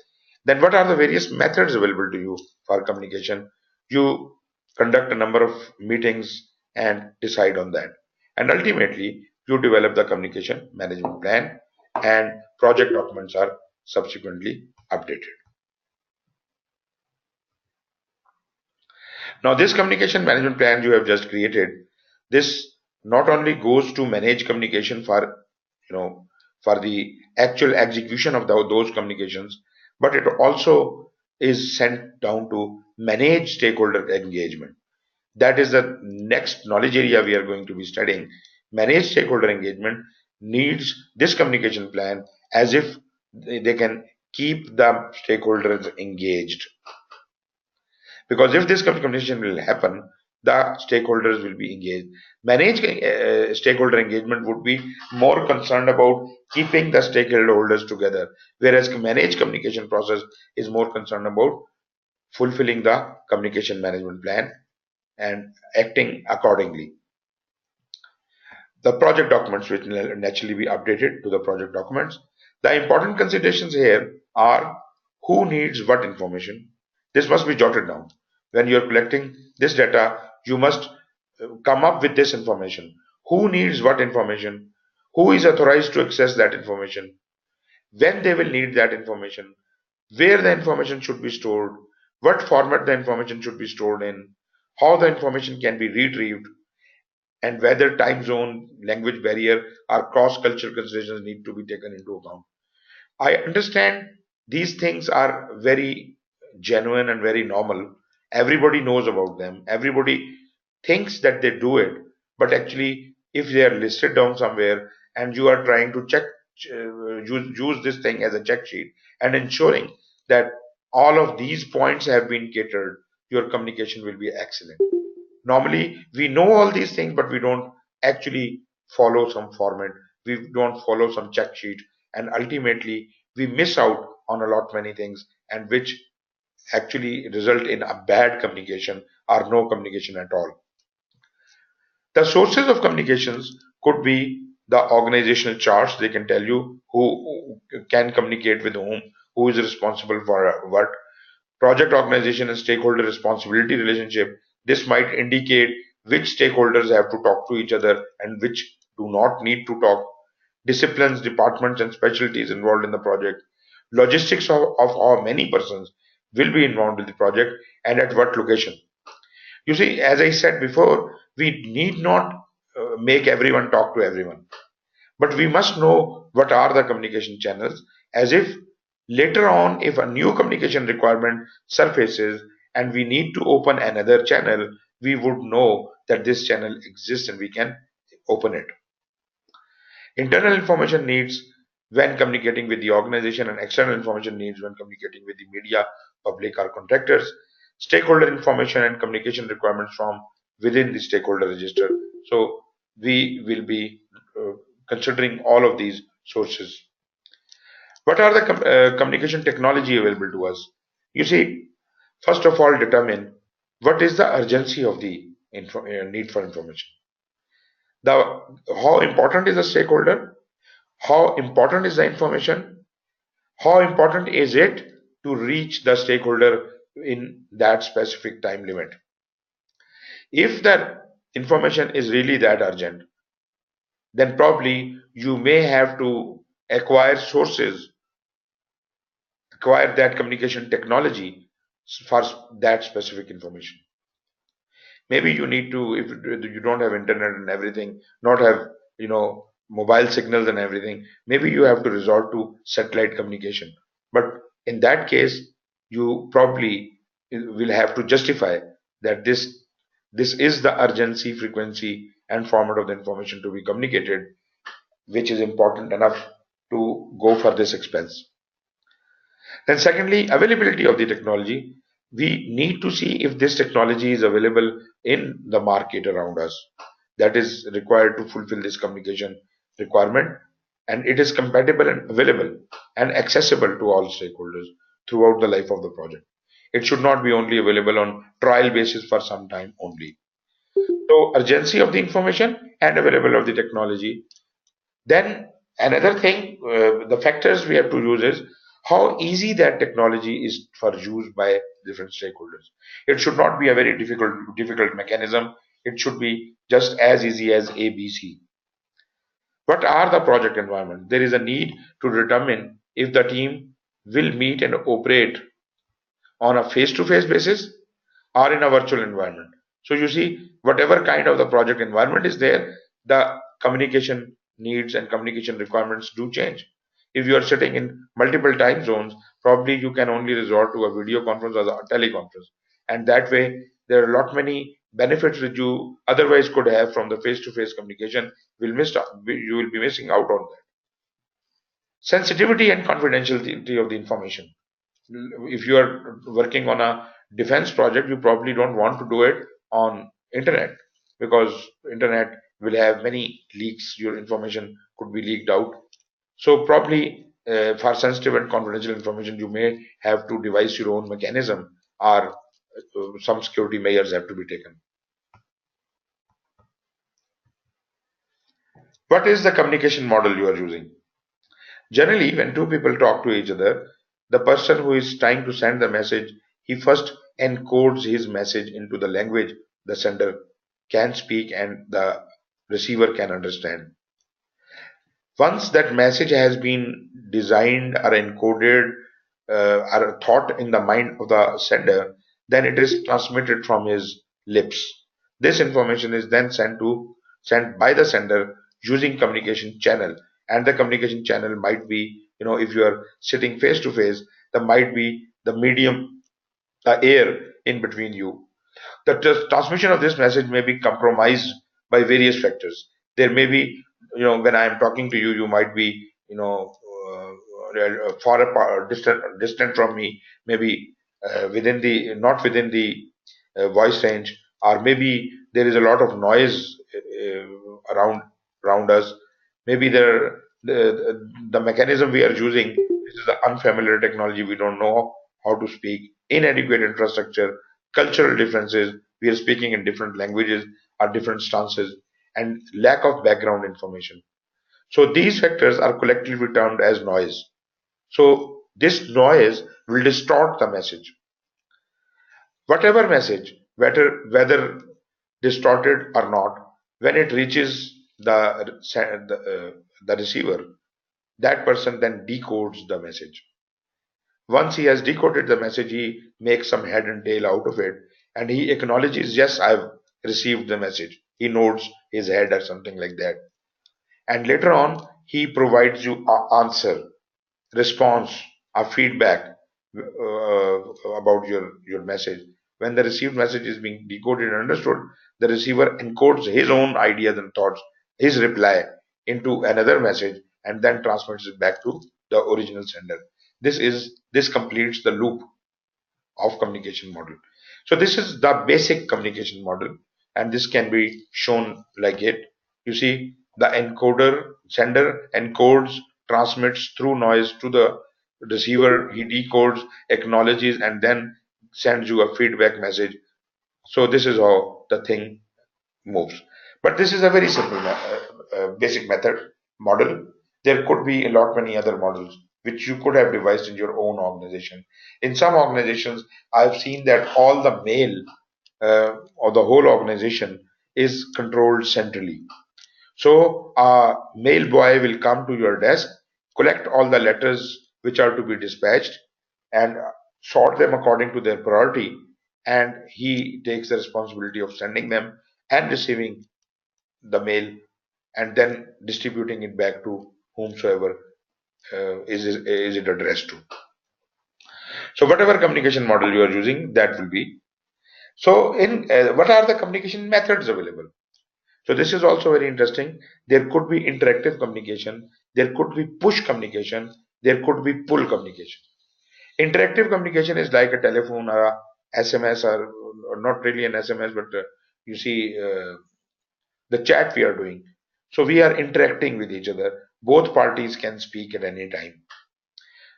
Then what are the various methods available to you for communication? You conduct a number of meetings and decide on that. And ultimately, you develop the communication management plan, and project documents are subsequently updated. Now, this communication management plan you have just created, this not only goes to manage communication for the actual execution of those communications, but it also is sent down to manage stakeholder engagement. That is the next knowledge area we are going to be studying. manage stakeholder engagement needs this communication plan as if they can keep the stakeholders engaged. Because if this communication will happen, the stakeholders will be engaged. Managed stakeholder engagement would be more concerned about keeping the stakeholders together, whereas managed communication process is more concerned about fulfilling the communication management plan and acting accordingly. The project documents which will naturally be updated to the project documents. The important considerations here are who needs what information. This must be jotted down. When you're collecting this data, you must come up with this information. Who needs what information? Who is authorized to access that information? When they will need that information? Where the information should be stored? What format the information should be stored in? How the information can be retrieved? And whether time zone, language barrier, or cross-cultural considerations need to be taken into account. I understand these things are very genuine and very normal. Everybody knows about them. Everybody thinks that they do it, but actually, if they are listed down somewhere and you are trying to use this thing as a check sheet and ensuring that all of these points have been catered, your communication will be excellent. Normally, we know all these things, but we don't actually follow some format. We don't follow some check sheet, and ultimately, we miss out on a lot many things, and which actually result in a bad communication or no communication at all. The sources of communications could be the organizational charts. They can tell you who can communicate with whom, who is responsible for what. Project organization and stakeholder responsibility relationship. This might indicate which stakeholders have to talk to each other and which do not need to talk. Disciplines, departments, and specialties involved in the project. Logistics of how many persons will be involved with the project and at what location. You see, as I said before, we need not make everyone talk to everyone, but we must know what are the communication channels, as if later on, if a new communication requirement surfaces and we need to open another channel, we would know that this channel exists and we can open it. Internal information needs when communicating with the organization, and external information needs when communicating with the media, public, or contractors. Stakeholder information and communication requirements from within the stakeholder register. So we will be considering all of these sources. What are the communication technology available to us? You see, first of all, determine what is the urgency of the need for information. How important is the stakeholder? How important is the information? How important is it to reach the stakeholder in that specific time limit? If that information is really that urgent, then probably you may have to acquire sources, acquire that communication technology for that specific information. Maybe you need to, if you don't have internet and everything, not have, mobile signals and everything, maybe you have to resort to satellite communication. But in that case, you probably will have to justify that this is the urgency, frequency, and format of the information to be communicated, which is important enough to go for this expense. Then secondly, availability of the technology. We need to see if this technology is available in the market around us that is required to fulfill this communication requirement, and it is compatible and available and accessible to all stakeholders throughout the life of the project. It should not be only available on trial basis for some time only. So urgency of the information and availability of the technology. Then another thing, the factors we have to use is how easy that technology is for use by different stakeholders. It should not be a very difficult mechanism. It should be just as easy as ABC. What are the project environment? There is a need to determine if the team will meet and operate on a face-to-face basis or in a virtual environment. So you see, whatever kind of the project environment is there, the communication needs and communication requirements do change. If you are sitting in multiple time zones, probably you can only resort to a video conference or a teleconference. And that way, there are a lot many benefits which you otherwise could have from the face-to-face communication you will be missing out on that. Sensitivity and confidentiality of the information. If you are working on a defense project, you probably don't want to do it on internet, because internet will have many leaks. Your information could be leaked out. So probably for sensitive and confidential information, you may have to devise your own mechanism, or some security measures have to be taken. What is the communication model you are using? Generally, when two people talk to each other, the person who is trying to send the message, he first encodes his message into the language the sender can speak and the receiver can understand. Once that message has been designed or encoded or thought in the mind of the sender, then it is transmitted from his lips. This information is then sent by the sender using communication channel, and the communication channel might be, if you are sitting face to face, there might be the medium, the air in between you. The transmission of this message may be compromised by various factors. There may be, when I am talking to you, you might be, far apart, distant from me, maybe not within the voice range, or maybe there is a lot of noise around us. Maybe the mechanism we are using, this is an unfamiliar technology. We don't know how to speak. Inadequate infrastructure, cultural differences. We are speaking in different languages or different stances, and lack of background information. So these factors are collectively termed as noise. So this noise will distort the message. Whatever message, whether distorted or not, when it reaches the receiver, that person then decodes the message. Once he has decoded the message, he makes some head and tail out of it, and he acknowledges, yes, I've received the message. He nods his head or something like that. And later on, he provides you an answer, response, or feedback about your message. When the received message is being decoded and understood, the receiver encodes his own ideas and thoughts, his reply, into another message, and then transmits it back to the original sender. This completes the loop of communication model. So this is the basic communication model, and this can be shown like it. You see, the sender encodes, transmits through noise to the receiver. He decodes, acknowledges, and then sends you a feedback message. So this is how the thing moves. But this is a very simple basic model. There could be a lot many other models which you could have devised in your own organization. In some organizations, I've seen that all the mail or the whole organization is controlled centrally. So a mail boy will come to your desk, collect all the letters which are to be dispatched, and sort them according to their priority, and he takes the responsibility of sending them and receiving the mail, and then distributing it back to whomsoever is it addressed to. So whatever communication model you are using, that will be. So in what are the communication methods available? So this is also very interesting. There could be interactive communication, there could be push communication, there could be pull communication. Interactive communication is like a telephone or a SMS, or not really an SMS, but you see the chat we are doing. So we are interacting with each other. Both parties can speak at any time.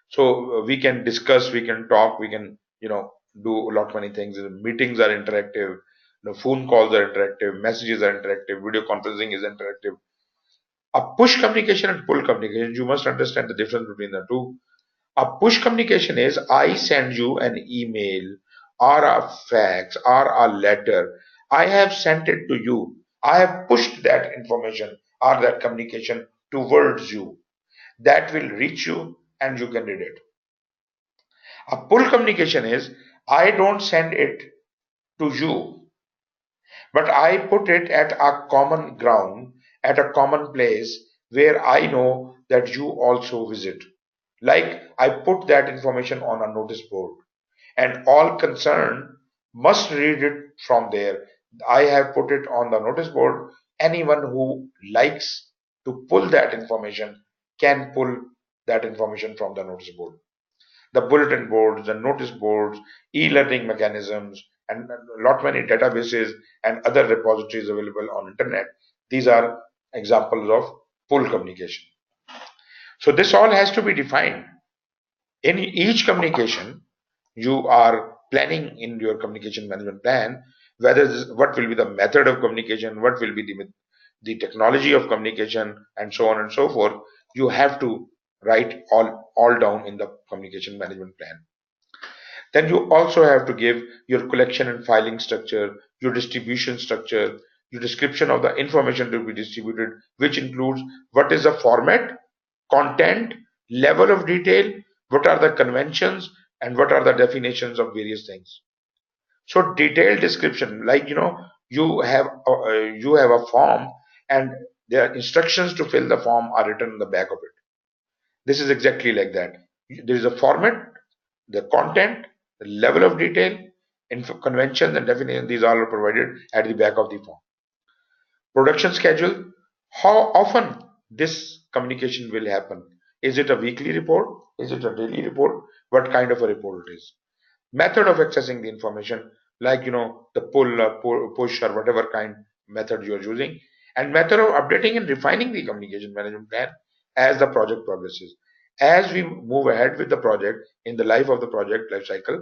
So we can discuss, we can talk, we can, do a lot many things. Meetings are interactive, phone calls are interactive, messages are interactive, video conferencing is interactive. A push communication and pull communication, you must understand the difference between the two. A push communication is I send you an email or a fax or a letter. I have sent it to you. I have pushed that information or that communication towards you. That will reach you and you can read it. A pull communication is I don't send it to you, but I put it at a common ground, at a common place where I know that you also visit. Like I put that information on a notice board, and all concerned must read it from there. I have put it on the notice board. Anyone who likes to pull that information can pull that information from the notice board. The bulletin boards, the notice boards, e-learning mechanisms, and a lot many databases and other repositories available on internet. These are examples of pull communication. So this all has to be defined. In each communication, you are planning in your communication management plan whether what will be the method of communication, what will be the technology of communication, and so on and so forth. You have to write all down in the communication management plan. Then you also have to give your collection and filing structure, your distribution structure, your description of the information to be distributed, which includes what is the format, content, level of detail, what are the conventions, and what are the definitions of various things. So detailed description, like you have a form, and the instructions to fill the form are written in the back of it. This is exactly like that. There is a format, the content, the level of detail, conventions and definitions. These all are provided at the back of the form. Production schedule, how often this communication will happen. Is it a weekly report? Is it a daily report? What kind of a report it is? Method of accessing the information, like the pull or push or whatever kind method you are using, and method of updating and refining the communication management plan as the project progresses. As we move ahead with the project in the life of the project life cycle,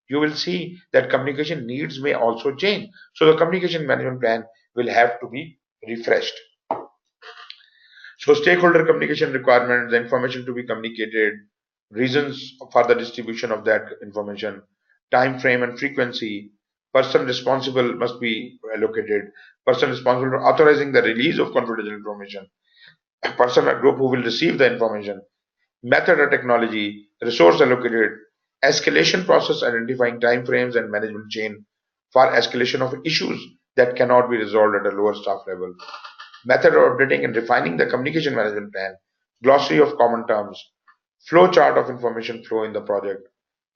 you will see that communication needs may also change. So the communication management plan will have to be refreshed. So stakeholder communication requirements, the information to be communicated, reasons for the distribution of that information, time frame and frequency, person responsible must be allocated, person responsible for authorizing the release of confidential information, a person or group who will receive the information, method or technology, resource allocated, escalation process identifying time frames and management chain for escalation of issues that cannot be resolved at a lower staff level, method of updating and refining the communication management plan, glossary of common terms, flow chart of information flow in the project,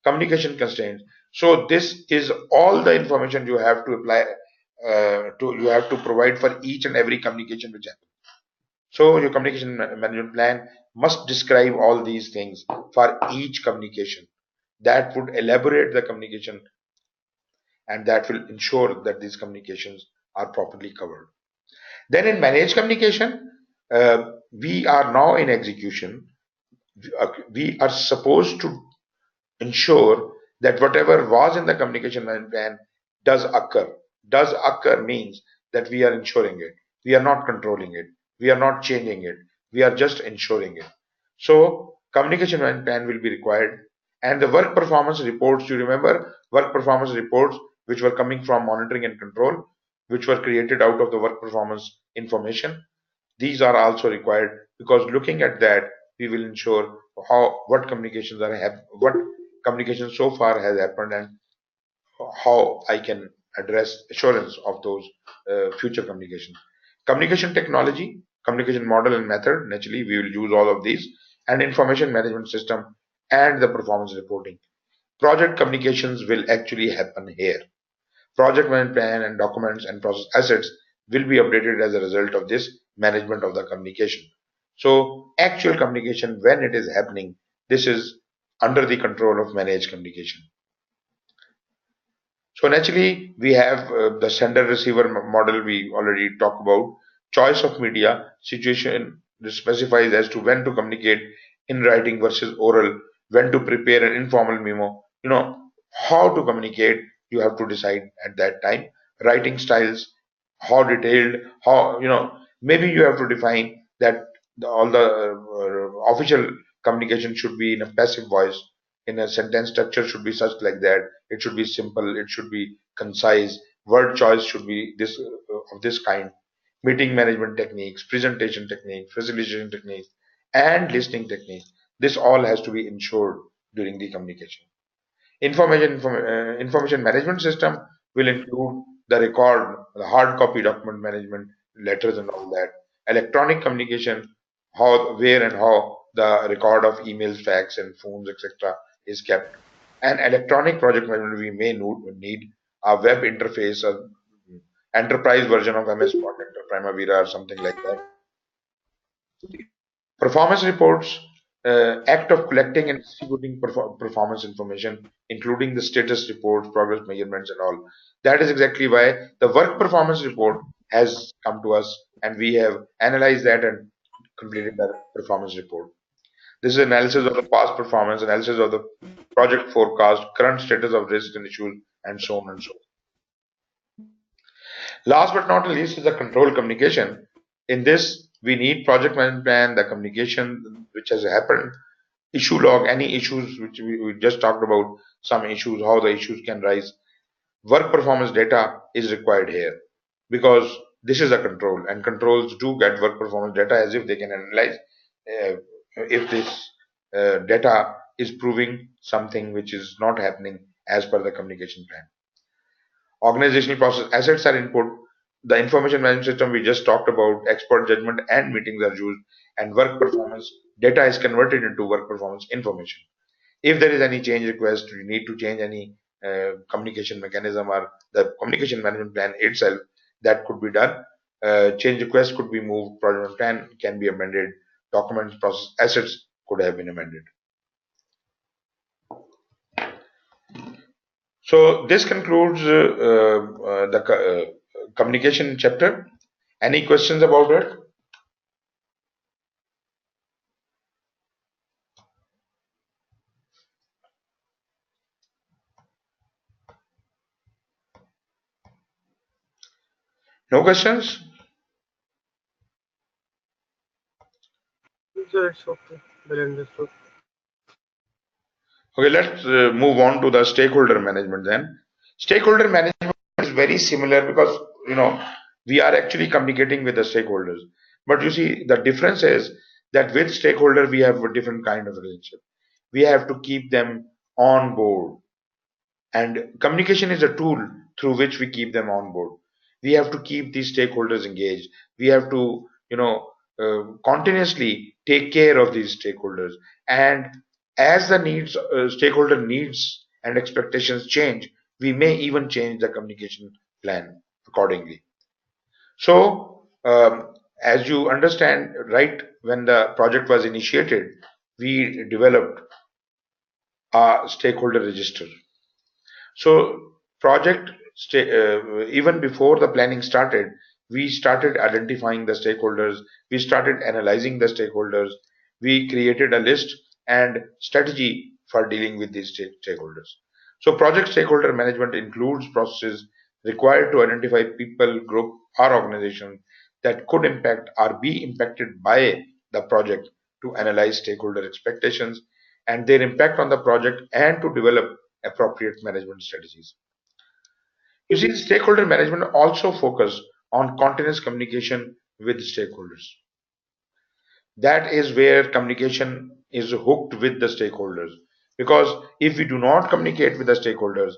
communication constraints. So this is all the information you have to apply you have to provide for each and every communication which happens. So your communication management plan must describe all these things for each communication. That would elaborate the communication, and that will ensure that these communications are properly covered. Then in managed communication, we are now in execution. We are supposed to ensure that whatever was in the communication management plan does occur. Does occur means that we are ensuring it. We are not controlling it. We are not changing it. We are just ensuring it. So communication management plan will be required. And the work performance reports, you remember work performance reports which were coming from monitoring and control, which were created out of the work performance information. These are also required, because looking at that, we will ensure what communications what communication so far has happened, and how I can address assurance of those future communications. Communication technology, communication model and method, naturally we will use all of these, and information management system and the performance reporting. Project communications will actually happen here. Project management plan and documents and process assets will be updated as a result of this management of the communication. So actual communication, when it is happening, this is under the control of managed communication. So naturally, we have the sender-receiver model we already talked about. Choice of media, situation specifies as to when to communicate in writing versus oral, when to prepare an informal memo. How to communicate, you have to decide at that time. Writing styles, how detailed, maybe you have to define that all the official communication should be in a passive voice, in a sentence structure should be such like that. It should be simple, it should be concise, word choice should be this of this kind. Meeting management techniques, presentation techniques, facilitation techniques, and listening techniques, this all has to be ensured during the communication. Information management system will include the record, the hard copy document management, letters and all that. Electronic communication, where and how the record of emails, fax, and phones, etc., is kept. And electronic project management, we may need a web interface enterprise version of MS Project or Primavera or something like that. Performance reports act of collecting and distributing performance information, including the status reports, progress measurements, and all. That is exactly why the work performance report has come to us, and we have analyzed that and completed the performance report. This is analysis of the past performance, analysis of the project forecast, current status of risks and issues, and so on and so on. Last but not least is the control communication. In this, we need project management plan, the communication which has happened, issue log, any issues which we just talked about, some issues, how the issues can rise. Work performance data is required here because this is a control, and controls do get work performance data as if they can analyze if this data is proving something which is not happening as per the communication plan. Organizational process assets are input. The information management system we just talked about, expert judgment and meetings are used, and work performance data is converted into work performance information. If there is any change request, you need to change any communication mechanism or the communication management plan itself, that could be done. Change request could be moved, project plan can be amended, documents, process, assets could have been amended. So this concludes the communication chapter. Any questions about it? No questions? Sir, it's okay. Well understood. Okay, let's move on to the stakeholder management then. Stakeholder management is very similar because we are actually communicating with the stakeholders. But you see, the difference is that with stakeholder we have a different kind of relationship. We have to keep them on board, and communication is a tool through which we keep them on board. We have to keep these stakeholders engaged. We have to continuously take care of these stakeholders, and as the stakeholder needs and expectations change, we may even change the communication plan accordingly. So as you understand, right, when the project was initiated, we developed a stakeholder register. So even before the planning started, we started identifying the stakeholders, we started analyzing the stakeholders, we created a list and strategy for dealing with these stakeholders. So project stakeholder management includes processes required to identify people, group, or organization that could impact or be impacted by the project, to analyze stakeholder expectations and their impact on the project, and to develop appropriate management strategies. You see, stakeholder management also focus on continuous communication with stakeholders. That is where communication is hooked with the stakeholders, because if we do not communicate with the stakeholders,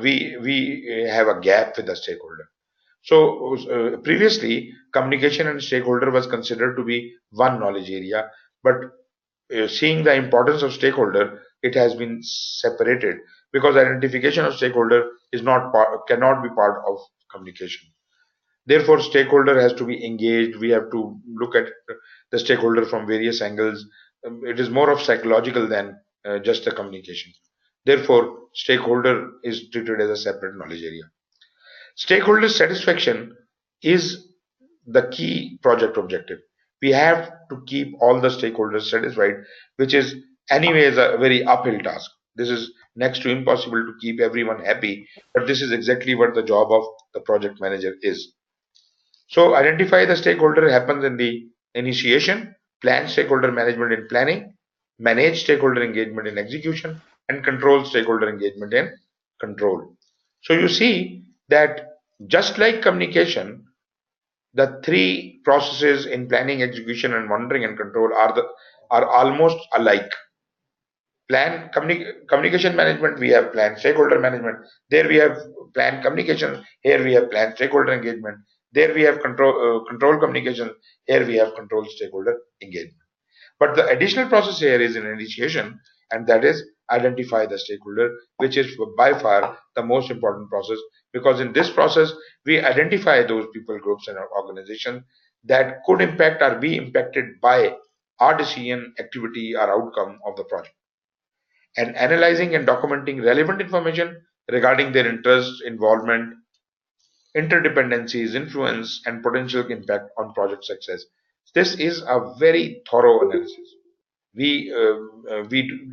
we have a gap with the stakeholder. So previously, communication and stakeholder was considered to be one knowledge area, but seeing the importance of stakeholder, it has been separated, because identification of stakeholder is cannot be part of communication. Therefore, stakeholder has to be engaged. We have to look at the stakeholder from various angles. It is more of psychological than just the communication. Therefore, stakeholder is treated as a separate knowledge area. Stakeholder satisfaction is the key project objective. We have to keep all the stakeholders satisfied, which is anyways a very uphill task. This is next to impossible to keep everyone happy, but this is exactly what the job of the project manager is. So identify the stakeholder happens in the initiation, plan stakeholder management in planning, manage stakeholder engagement in execution, and control stakeholder engagement in control. So you see that just like communication, the three processes in planning, execution, and monitoring and control are almost alike. Communication management, we have plan stakeholder management. There we have plan communication. Here we have plan stakeholder engagement. There we have control communication. Here we have control stakeholder engagement. But the additional process here is in initiation, and that is identify the stakeholder, which is by far the most important process, because in this process we identify those people groups and organizations that could impact or be impacted by our decision, activity, or outcome of the project, and analyzing and documenting relevant information regarding their interest, involvement, interdependencies, influence, and potential impact on project success. This is a very thorough analysis. We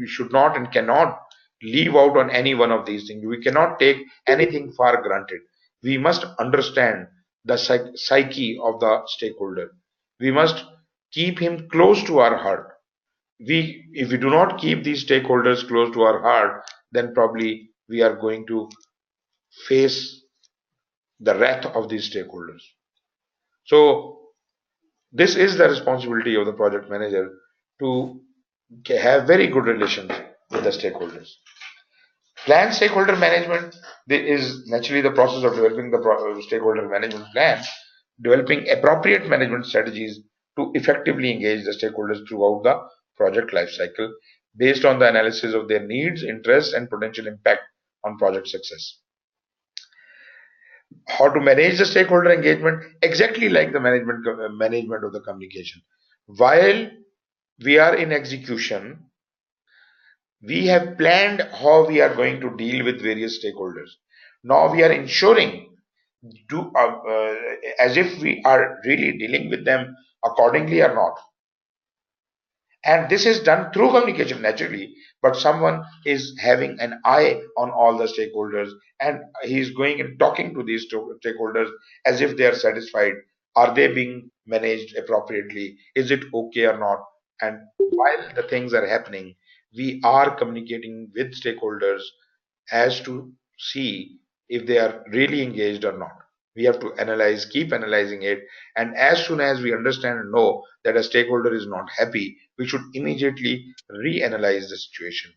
should not and cannot leave out on any one of these things. We cannot take anything for granted. We must understand the psyche of the stakeholder. We must keep him close to our heart. If we do not keep these stakeholders close to our heart, then probably we are going to face the wrath of these stakeholders. So this is the responsibility of the project manager to have very good relations with the stakeholders. Plan stakeholder management is naturally the process of developing the stakeholder management plan, developing appropriate management strategies to effectively engage the stakeholders throughout the project life cycle based on the analysis of their needs, interests, and potential impact on project success. How to manage the stakeholder engagement? Exactly like the management of the communication. While we are in execution, we have planned how we are going to deal with various stakeholders. Now we are ensuring as if we are really dealing with them accordingly or not. And this is done through communication naturally, but someone is having an eye on all the stakeholders and he's going and talking to these stakeholders as if they are satisfied. Are they being managed appropriately? Is it okay or not? And while the things are happening, we are communicating with stakeholders as to see if they are really engaged or not. We have to analyze, keep analyzing it, and as soon as we understand and know that a stakeholder is not happy, we should immediately reanalyze the situation.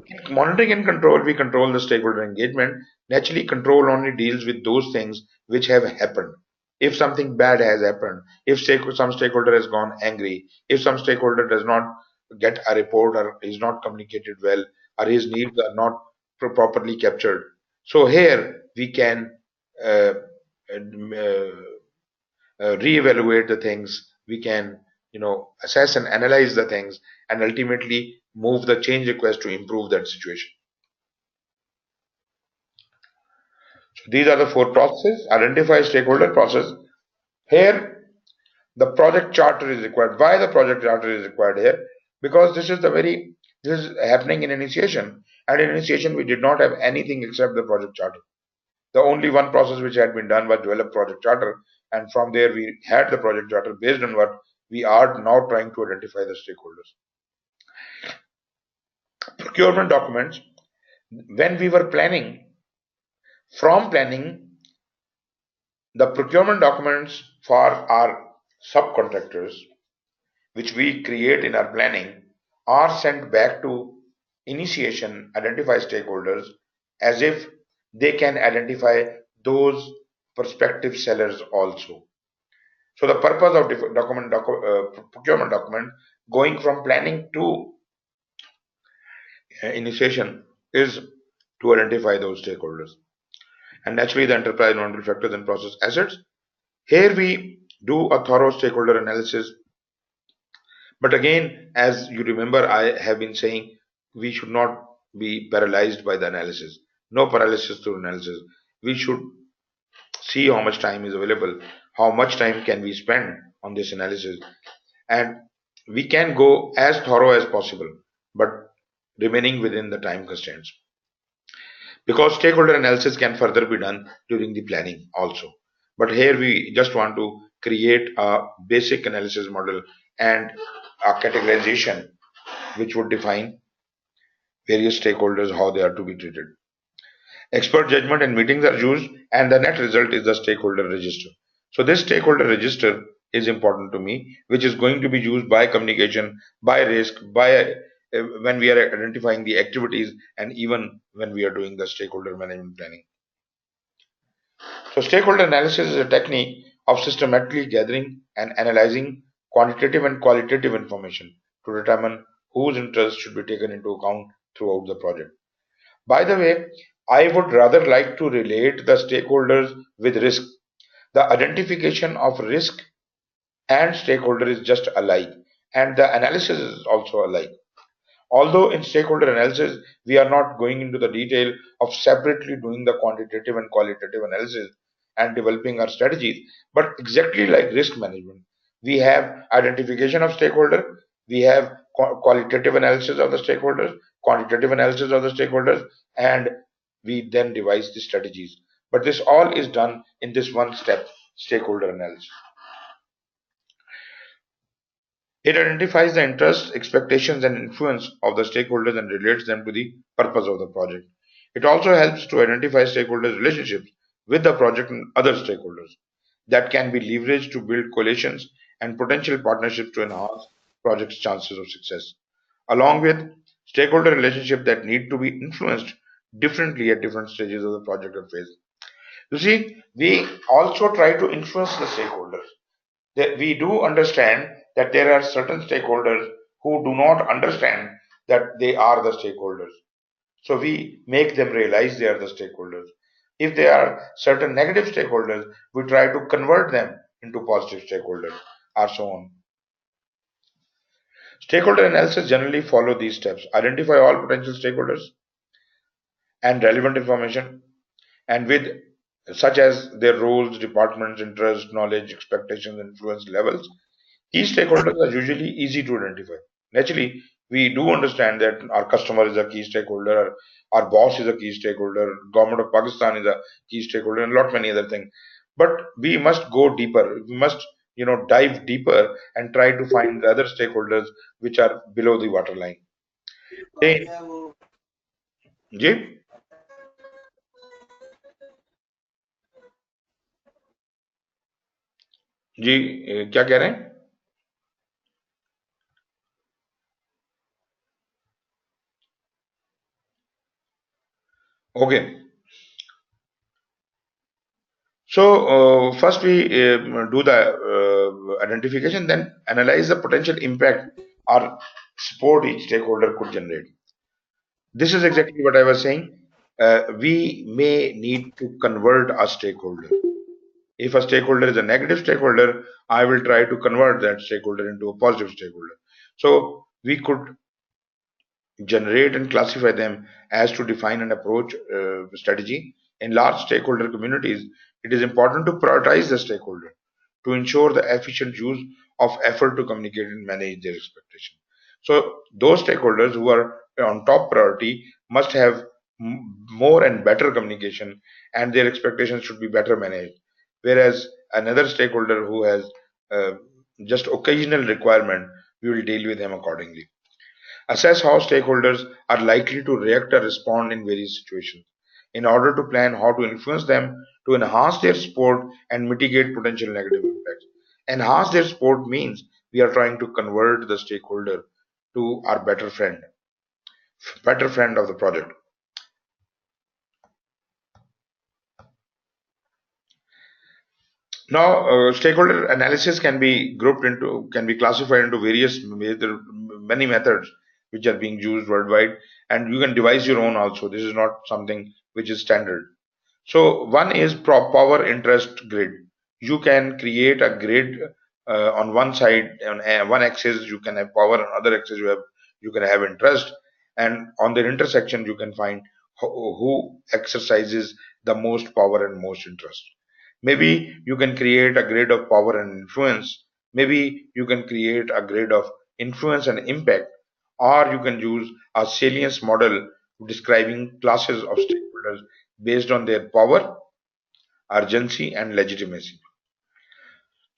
In monitoring and control, we control the stakeholder engagement. Naturally, control only deals with those things which have happened. If something bad has happened, if some stakeholder has gone angry, if some stakeholder does not get a report or is not communicated well, or his needs are not properly captured, so here we can uh, reevaluate the things. We can, assess and analyze the things, and ultimately move the change request to improve that situation. So these are the four processes. Identify stakeholder process. Here, the project charter is required. Why the project charter is required here? Because this is happening in initiation, and in initiation we did not have anything except the project charter. The only one process which had been done was develop project charter, and from there we had the project charter based on what we are now trying to identify the stakeholders. Procurement documents. When we were planning, the procurement documents for our subcontractors, which we create in our planning, are sent back to initiation, identify stakeholders, as if they can identify those prospective sellers also. So the purpose of procurement document going from planning to initiation is to identify those stakeholders. And naturally, the enterprise non factors and process assets. Here we do a thorough stakeholder analysis. But again, as you remember, I have been saying we should not be paralyzed by the analysis. No paralysis through analysis. We should see how much time is available, how much time can we spend on this analysis, and we can go as thorough as possible, but remaining within the time constraints. Because stakeholder analysis can further be done during the planning also. But here we just want to create a basic analysis model and a categorization which would define various stakeholders, how they are to be treated. Expert judgment and meetings are used, and the net result is the stakeholder register. So this stakeholder register is important to me, which is going to be used by communication, by risk, by when we are identifying the activities, and even when we are doing the stakeholder management planning. So stakeholder analysis is a technique of systematically gathering and analyzing quantitative and qualitative information to determine whose interests should be taken into account throughout the project. By the way, I would rather like to relate the stakeholders with risk. The identification of risk and stakeholder is just alike, and the analysis is also alike. Although in stakeholder analysis, we are not going into the detail of separately doing the quantitative and qualitative analysis and developing our strategies, but exactly like risk management, we have identification of stakeholder, we have qualitative analysis of the stakeholders, quantitative analysis of the stakeholders, and we then devise the strategies. But this all is done in this one step, stakeholder analysis. It identifies the interests, expectations, and influence of the stakeholders and relates them to the purpose of the project. It also helps to identify stakeholders' relationships with the project and other stakeholders that can be leveraged to build coalitions and potential partnerships to enhance project's chances of success, along with stakeholder relationships that need to be influenced differently at different stages of the project or phase. You see, we also try to influence the stakeholders. That we do understand that there are certain stakeholders who do not understand that they are the stakeholders. So we make them realize they are the stakeholders. If there are certain negative stakeholders, we try to convert them into positive stakeholders, or so on. Stakeholder analysis generally follow these steps. Identify all potential stakeholders and relevant information, and with such as their roles, departments, interests, knowledge, expectations, influence levels. These stakeholders are usually easy to identify. Naturally, we do understand that our customer is a key stakeholder, our boss is a key stakeholder, government of Pakistan is a key stakeholder, and a lot many other things. But we must go deeper. We must, dive deeper and try to find the other stakeholders which are below the waterline. Hey, जी जी क्या कह रहे हैं? Okay. So first we do the identification, then analyze the potential impact or support each stakeholder could generate. This is exactly what I was saying. We may need to convert a stakeholder. If a stakeholder is a negative stakeholder, I will try to convert that stakeholder into a positive stakeholder. So we could generate and classify them as to define and approach strategy. In large stakeholder communities, it is important to prioritize the stakeholder to ensure the efficient use of effort to communicate and manage their expectation. So those stakeholders who are on top priority must have more and better communication, and their expectations should be better managed. Whereas another stakeholder who has uh, just occasional requirement, we will deal with him accordingly. Assess how stakeholders are likely to react or respond in various situations in order to plan how to influence them to enhance their support and mitigate potential negative impacts. Enhance their support means we are trying to convert the stakeholder to our better friend of the project. Now, stakeholder analysis can be classified into many methods which are being used worldwide, and you can devise your own also. This is not something which is standard. So one is power interest grid. You can create a grid on one side, on one axis you can have power, on other axis you can have interest, and on the intersection you can find who exercises the most power and most interest. Maybe you can create a grid of power and influence. Maybe you can create a grid of influence and impact, or you can use a salience model describing classes of stakeholders based on their power, urgency, and legitimacy.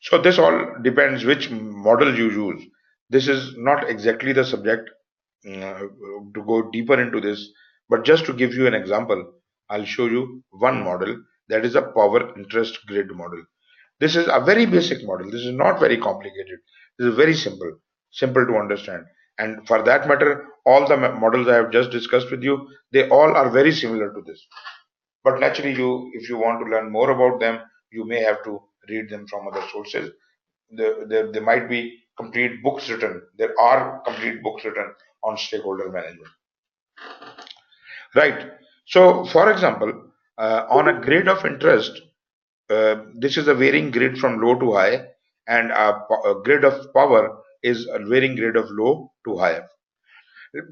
So this all depends which model you use. This is not exactly the subject to go deeper into this, but just to give you an example, I'll show you one model that is a power interest grid model. This is a very basic model. This is not very complicated. This is very simple to understand. And for that matter, all the models I have just discussed with you, they all are very similar to this. But naturally, if you want to learn more about them, you may have to read them from other sources. There might be complete books written. There are complete books written on stakeholder management. Right. So, for example, on a grid of interest, this is a varying grid from low to high, and a grid of power is a varying grid of low to high.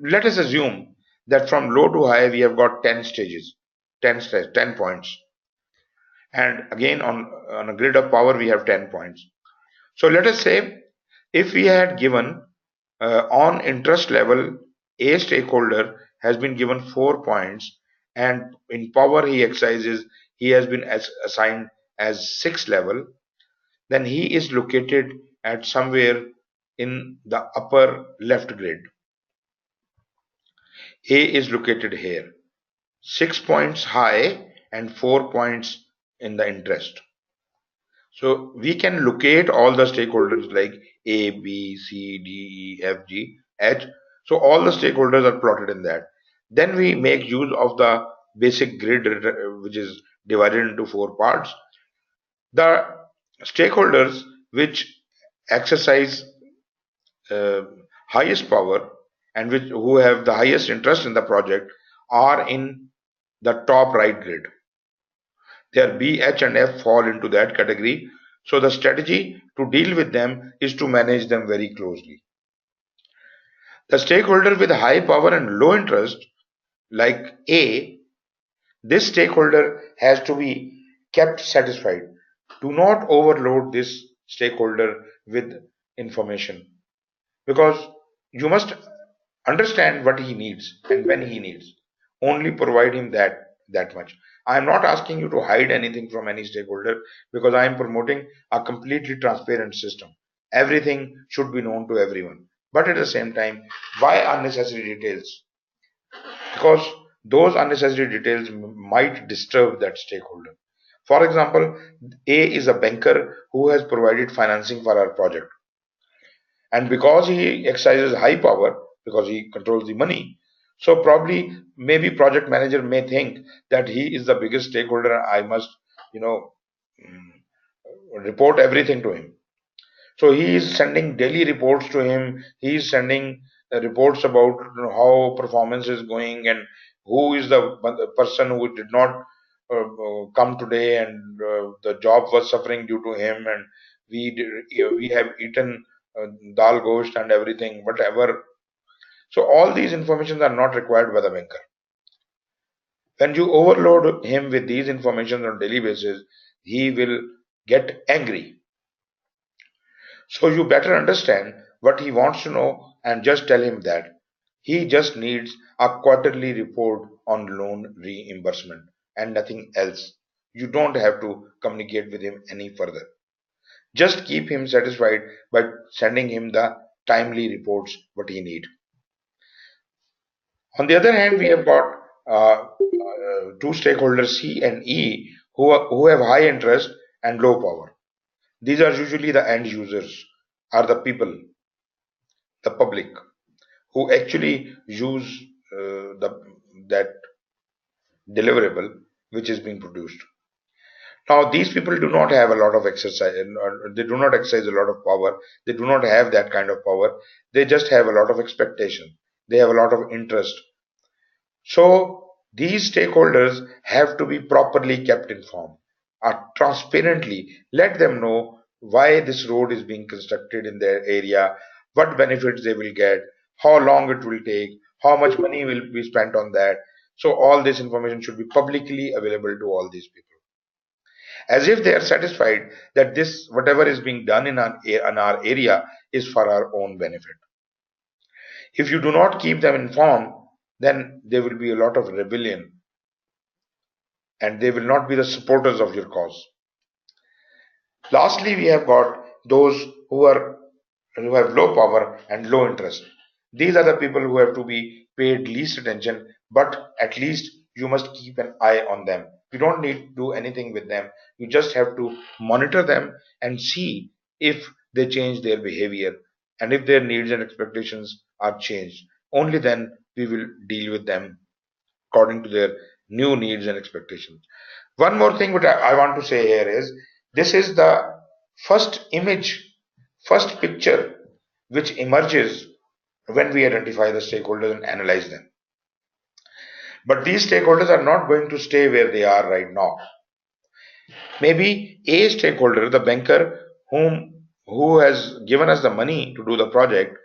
Let us assume that from low to high we have got 10 stages, 10 points, and again on a grid of power we have 10 points. So let us say if we had given on interest level, a stakeholder has been given 4 points, and in power he has been assigned as 6 level, then he is located at somewhere in the upper left grid. A is located here, 6 points high and 4 points in the interest. So we can locate all the stakeholders like A, B, C, D, E, F, G, H. So all the stakeholders are plotted in that. Then we make use of the basic grid, which is divided into 4 parts. The stakeholders which exercise uh, highest power and who have the highest interest in the project are in the top right grid. Their B, H, and F fall into that category. So the strategy to deal with them is to manage them very closely. The stakeholder with high power and low interest, like A, this stakeholder has to be kept satisfied. Do not overload this stakeholder with information, because you must understand what he needs and when he needs. Only provide him that much. I am not asking you to hide anything from any stakeholder, because I am promoting a completely transparent system. Everything should be known to everyone. But at the same time, why unnecessary details? Because those unnecessary details might disturb that stakeholder. For example, A is a banker who has provided financing for our project. And because he exercises high power, because he controls the money, so probably maybe project manager may think that he is the biggest stakeholder, I must, you know, report everything to him. So he is sending daily reports to him. He is sending reports about how performance is going and who is the person who did not come today, and the job was suffering due to him, and we have eaten dal gosht and everything, whatever. So all these informations are not required by the banker. When you overload him with these information on daily basis, he will get angry. So you better understand what he wants to know and just tell him that he just needs a quarterly report on loan reimbursement and nothing else. You don't have to communicate with him any further. Just keep him satisfied by sending him the timely reports what he need. On the other hand, we have got two stakeholders C and E who have high interest and low power. These are usually the end users, are the people, the public, who actually use that deliverable which is being produced. Now, these people do not have a lot of exercise, they do not exercise a lot of power, they do not have that kind of power, they just have a lot of expectation, they have a lot of interest. So, these stakeholders have to be properly kept informed, transparently let them know why this road is being constructed in their area, what benefits they will get, how long it will take, how much money will be spent on that. So, all this information should be publicly available to all these people, as if they are satisfied that this whatever is being done in our area is for our own benefit. If you do not keep them informed, then there will be a lot of rebellion and they will not be the supporters of your cause. Lastly, we have got those who have low power and low interest. These are the people who have to be paid least attention, but at least you must keep an eye on them. You don't need to do anything with them. You just have to monitor them and see if they change their behavior and if their needs and expectations are changed. Only then we will deal with them according to their new needs and expectations. One more thing which I want to say here is this is the first image, first picture which emerges when we identify the stakeholders and analyze them. But these stakeholders are not going to stay where they are right now. Maybe a stakeholder, the banker who has given us the money to do the project,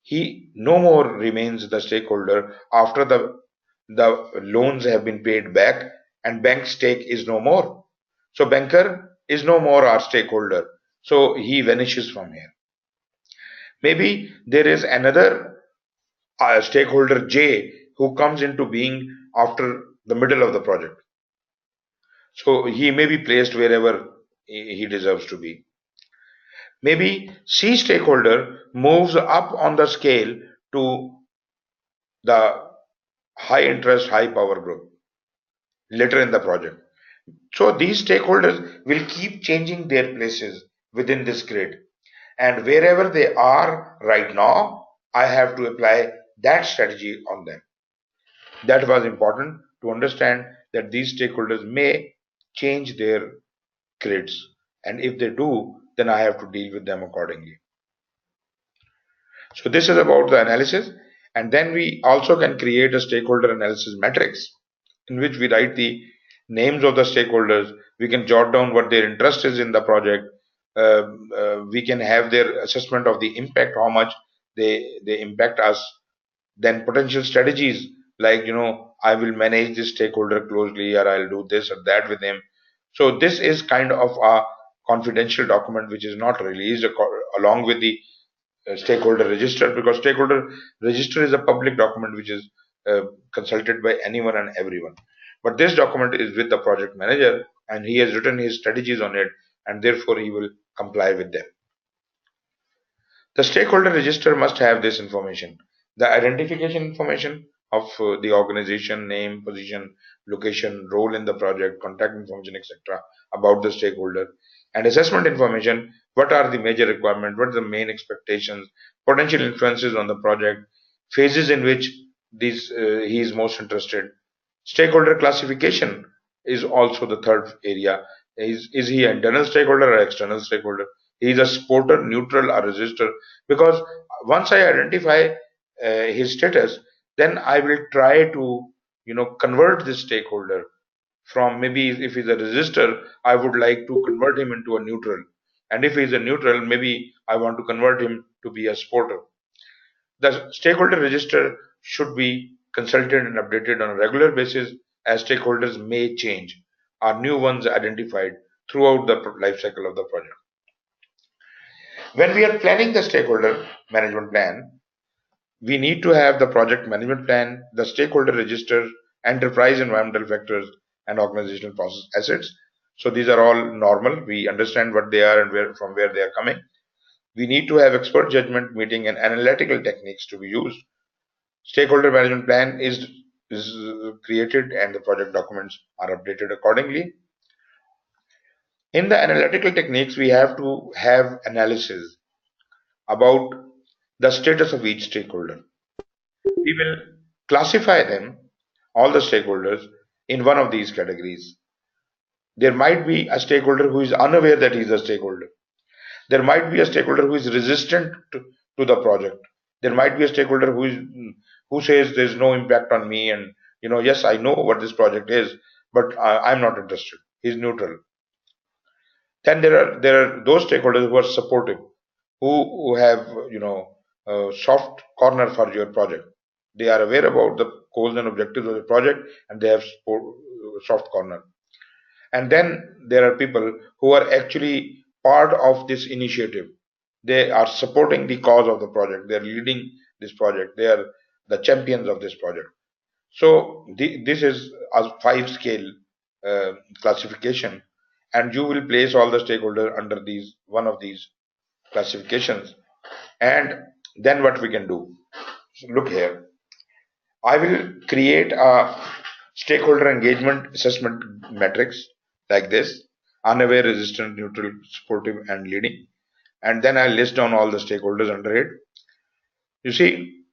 he no more remains the stakeholder after the loans have been paid back and bank stake is no more. So banker is no more our stakeholder. So he vanishes from here. Maybe there is another stakeholder J who comes into being after the middle of the project. So he may be placed wherever he deserves to be. Maybe C stakeholder moves up on the scale to the high interest, high power group later in the project. So these stakeholders will keep changing their places within this grid. And wherever they are right now, I have to apply that strategy on them. That was important to understand that these stakeholders may change their grids. And if they do, then I have to deal with them accordingly. So this is about the analysis. And then we also can create a stakeholder analysis matrix in which we write the names of the stakeholders. We can jot down what their interest is in the project. We can have their assessment of the impact, how much they impact us. Then potential strategies like, I will manage this stakeholder closely, or I'll do this or that with him. So this is kind of a confidential document which is not released along with the stakeholder register, because stakeholder register is a public document which is consulted by anyone and everyone. But this document is with the project manager and he has written his strategies on it, and therefore he will comply with them. The stakeholder register must have this information: the identification information of the organization, name, position, location, role in the project, contact information, etc. about the stakeholder, and assessment information: what are the major requirements, what are the main expectations, potential influences on the project, phases in which he is most interested. Stakeholder classification is also the third area. Is he an internal stakeholder or external stakeholder? He is a supporter, neutral, or resistor. Because once I identify his status, then I will try to convert this stakeholder from, maybe if he's a resistor, I would like to convert him into a neutral, and if he's a neutral, maybe I want to convert him to be a supporter. The stakeholder register should be consulted and updated on a regular basis, as stakeholders may change, or new ones identified throughout the life cycle of the project. When we are planning the stakeholder management plan, we need to have the project management plan, the stakeholder register, enterprise environmental factors, and organizational process assets. So these are all normal. We understand what they are and from where they are coming. We need to have expert judgment meeting and analytical techniques to be used. Stakeholder management plan is created and the project documents are updated accordingly. In the analytical techniques, we have to have analysis about the status of each stakeholder. We will classify them, all the stakeholders, in one of these categories. There might be a stakeholder who is unaware that he is a stakeholder. There might be a stakeholder who is resistant to the project. There might be a stakeholder who says there's no impact on me, and yes, I know what this project is, but I'm not interested. He's neutral. Then there are those stakeholders who are supportive, who have a soft corner for your project. They are aware about the goals and objectives of the project, and they have soft corner. And then there are people who are actually part of this initiative. They are supporting the cause of the project. They are leading this project. They are the champions of this project. So this is a 5-scale classification, and you will place all the stakeholders under one of these classifications. And then what we can do? So look here. I will create a stakeholder engagement assessment matrix like this: unaware, resistant, neutral, supportive, and leading. And then I'll list down all the stakeholders under it. You see,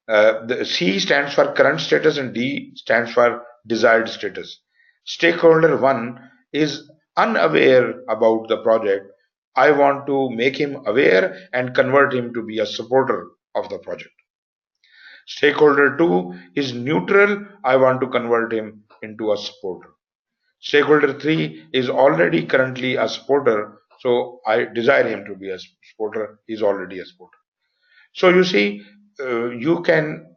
the C stands for current status and D stands for desired status. Stakeholder 1 is unaware about the project. I want to make him aware and convert him to be a supporter of the project. Stakeholder 2 is neutral. I want to convert him into a supporter. Stakeholder 3 is already currently a supporter, so I desire him to be a supporter. He's already a supporter. So you see, you can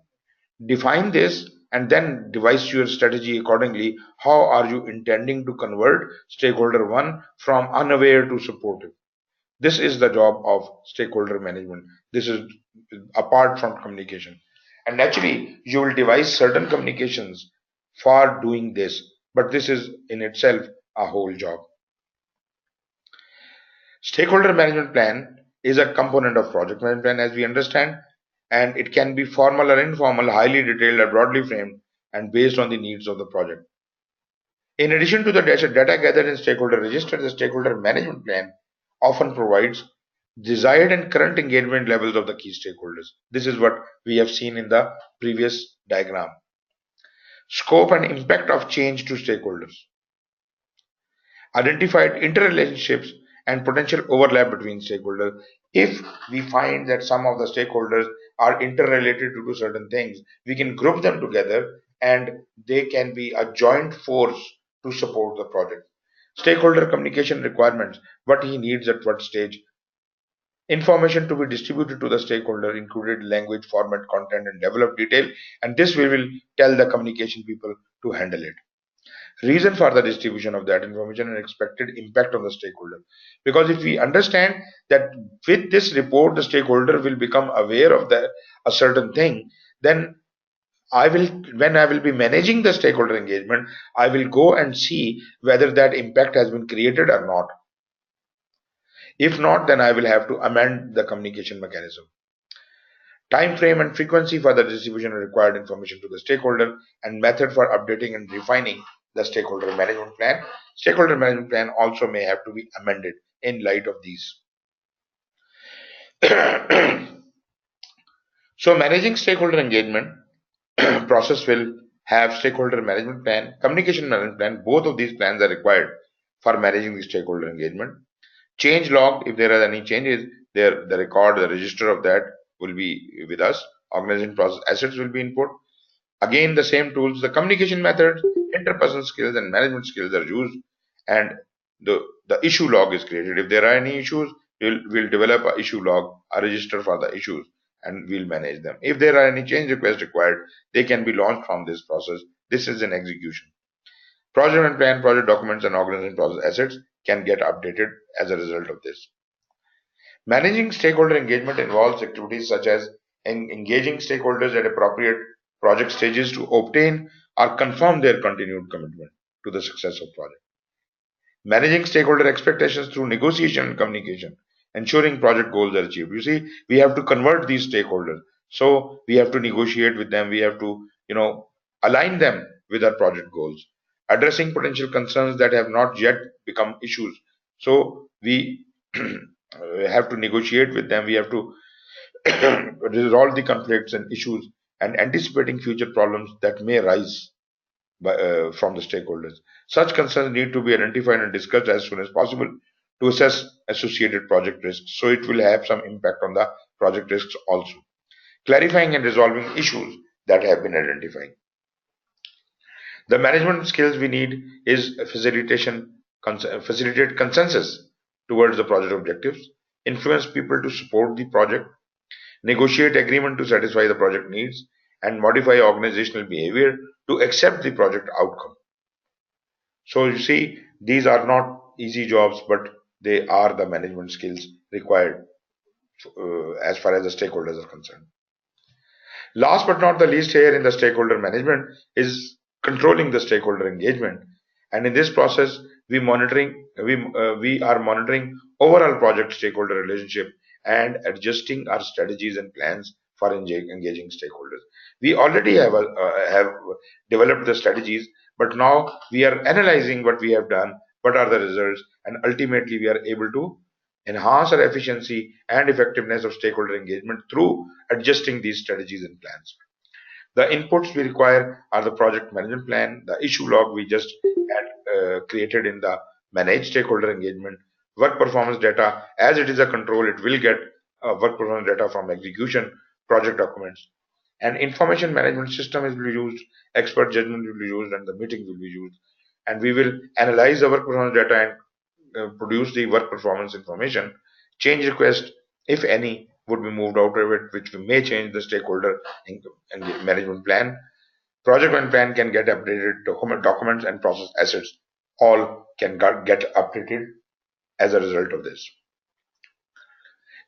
define this and then devise your strategy accordingly. How are you intending to convert stakeholder 1 from unaware to supportive? This is the job of stakeholder management. This is apart from communication. And naturally, you will devise certain communications for doing this, but this is in itself a whole job. Stakeholder management plan is a component of project management plan as we understand, and it can be formal or informal, highly detailed or broadly framed, and based on the needs of the project. In addition to the data gathered in stakeholder register, the stakeholder management plan often provides desired and current engagement levels of the key stakeholders. This is what we have seen in the previous diagram. Scope and impact of change to stakeholders. Identified interrelationships and potential overlap between stakeholders. If we find that some of the stakeholders are interrelated to do certain things, we can group them together and they can be a joint force to support the project. Stakeholder communication requirements, what he needs at what stage. Information to be distributed to the stakeholder included language, format, content, and develop detail, and this we will tell the communication people to handle it. Reason for the distribution of that information and expected impact on the stakeholder. Because if we understand that with this report the stakeholder will become aware of a certain thing, then when I will be managing the stakeholder engagement, I will go and see whether that impact has been created or not. If not, then I will have to amend the communication mechanism. Time frame and frequency for the distribution of required information to the stakeholder, and method for updating and refining the stakeholder management plan. Stakeholder management plan also may have to be amended in light of these. So managing stakeholder engagement process will have stakeholder management plan, communication management plan. Both of these plans are required for managing the stakeholder engagement. Change log, if there are any changes, the record, the register of that will be with us. Organization process assets will be input. Again, the same tools, the communication methods, interpersonal skills and management skills are used, and the issue log is created. If there are any issues, we'll develop a issue log, a register for the issues, and we'll manage them. If there are any change requests required, they can be launched from this process. This is an execution. Project and plan, project documents, and organization process assets can get updated as a result of this. Managing stakeholder engagement involves activities such as engaging stakeholders at appropriate project stages to obtain or confirm their continued commitment to the success of project. Managing stakeholder expectations through negotiation and communication, ensuring project goals are achieved. You see, we have to convert these stakeholders. So we have to negotiate with them. We have to, align them with our project goals. Addressing potential concerns that have not yet become issues. So we have to negotiate with them. We have to resolve the conflicts and issues, and anticipating future problems that may arise from the stakeholders. Such concerns need to be identified and discussed as soon as possible to assess associated project risks. So it will have some impact on the project risks also. Clarifying and resolving issues that have been identified. The management skills we need is facilitate consensus towards the project objectives, influence people to support the project, negotiate agreement to satisfy the project needs, and modify organizational behavior to accept the project outcome. So you see, these are not easy jobs, but they are the management skills required as far as the stakeholders are concerned. Last but not the least here in the stakeholder management is controlling the stakeholder engagement. And in this process, we are monitoring overall project stakeholder relationship and adjusting our strategies and plans for engaging stakeholders. We already have developed the strategies, but now we are analyzing what we have done, what are the results, and ultimately we are able to enhance our efficiency and effectiveness of stakeholder engagement through adjusting these strategies and plans. The inputs we require are the project management plan, the issue log we just had created in the managed stakeholder engagement, work performance data. As it is a control, it will get work performance data from execution, project documents, And information management system will be used, expert judgment will be used, and the meeting will be used. And we will analyze the work performance data and produce the work performance information. Change request, if any, would be moved out of it, which may change the stakeholder and management plan. Project and plan can get updated, documents and process assets all can get updated as a result of this.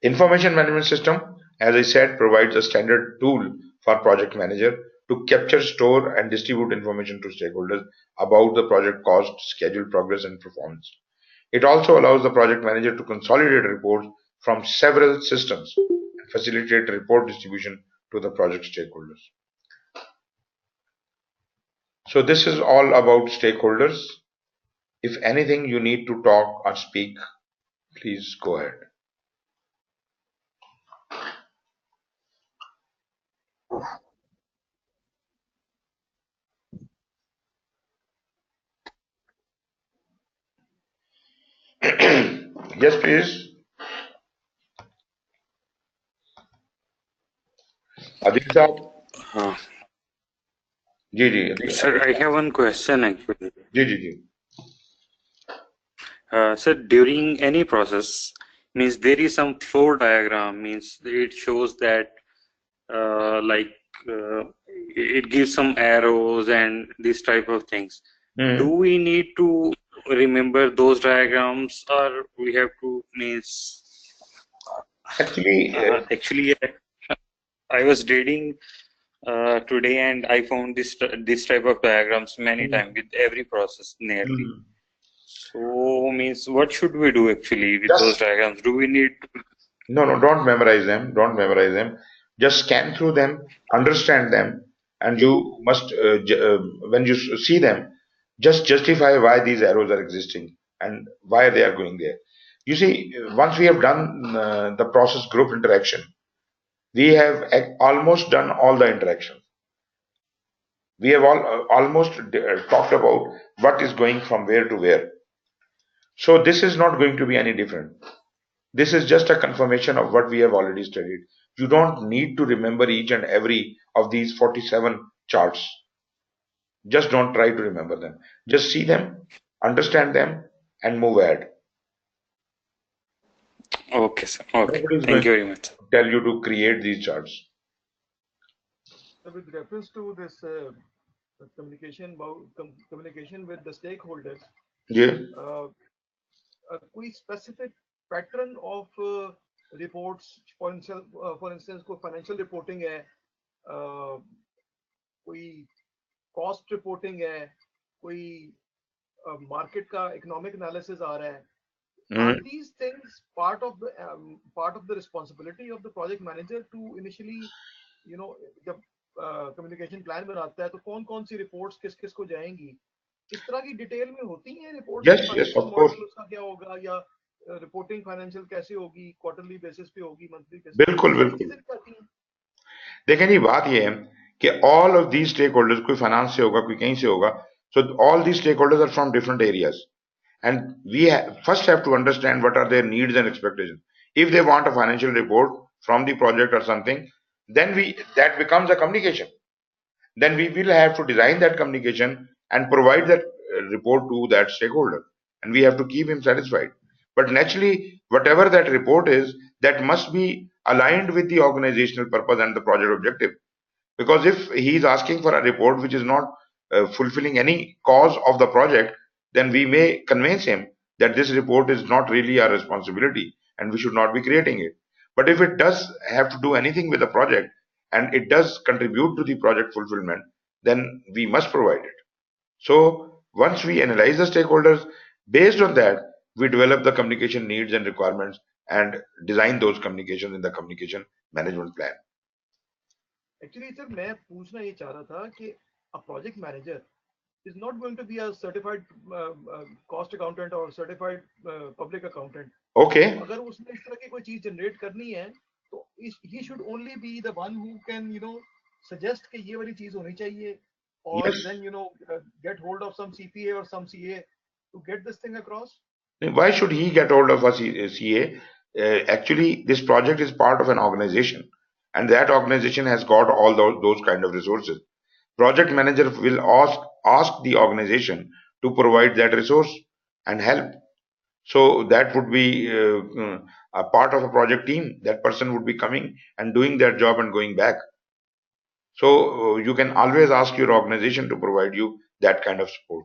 Information management system, as I said, provides a standard tool for project manager to capture, store, and distribute information to stakeholders about the project cost, schedule, progress, and performance. It also allows the project manager to consolidate reports from several systems and facilitate report distribution to the project stakeholders. So this is all about stakeholders. If anything you need to talk or speak, please go ahead. Yes, please. Adil saab. Ji Sir, I have one question actually. Ji Sir, during any process, means there is some flow diagram, means it shows that it gives some arrows and this type of things. Do we need to remember those diagrams, or we have to means? Actually, I was reading today and I found this type of diagrams many times with every process nearly. So means what should we do actually with those diagrams? Do we need to? No, don't memorize them. Don't memorize them. Just scan through them, understand them, and you must, when you see them, just justify why these arrows are existing and why they are going there. You see, once we have done the process group interaction, we have almost done all the interactions. We have almost talked about what is going from where to where. So this is not going to be any different. This is just a confirmation of what we have already studied. You don't need to remember each and every of these 47 charts. Just don't try to remember them. Just see them, understand them, and move ahead. Okay, sir. Okay. Thank you very much. Tell you to create these charts. So with reference to this communication with the stakeholders, कोई specific pattern of reports, for instance कोई financial reporting है, कोई cost reporting है, कोई market का economic analysis आ रहा है. Are these things part of the responsibility of the project manager to initially, जब communication plan बनाता है तो कौन सी reports किस को जाएंगी, इस तरह की डिटेल में होती हैं रिपोर्ट्स? Yes, of course. उसका क्या होगा, या रिपोर्टिंग फाइनेंशियल कैसे होगी, क्वार्टरली बेसिस पे होगी, मंथली बेसिस? बिल्कुल देखें जी, बात ये है कि all of these stakeholders, कोई फाइनेंस से होगा, कोई कहीं से होगा, so all these stakeholders are from different areas, and we first have to understand what are their needs and expectations. If they want a financial report from the project or something, then that becomes a communication. Then we will have to design that communication and provide that report to that stakeholder, and we have to keep him satisfied. But naturally, whatever that report is, that must be aligned with the organizational purpose and the project objective. Because if he is asking for a report which is not fulfilling any cause of the project, then we may convince him that this report is not really our responsibility and we should not be creating it. But if it does have to do anything with the project and it does contribute to the project fulfillment, then we must provide it. So once we analyze the stakeholders, based on that, we develop the communication needs and requirements and design those communications in the communication management plan. Actually, sir, मैं पूछना ये चाह रहा था कि a project manager is not going to be a certified cost accountant or certified public accountant. Okay. अगर उसने इस तरह की कोई चीज जनरेट करनी है, तो he should only be the one who can, suggest कि ये वाली चीज होनी चाहिए, or then get hold of some CPA or some CA to get this thing across. Why should he get hold of a CA? Actually, this project is part of an organization, and that organization has got all those kind of resources. Project manager will ask the organization to provide that resource and help. So that would be a part of a project team. That person would be coming and doing their job and going back. So you can always ask your organization to provide you that kind of support.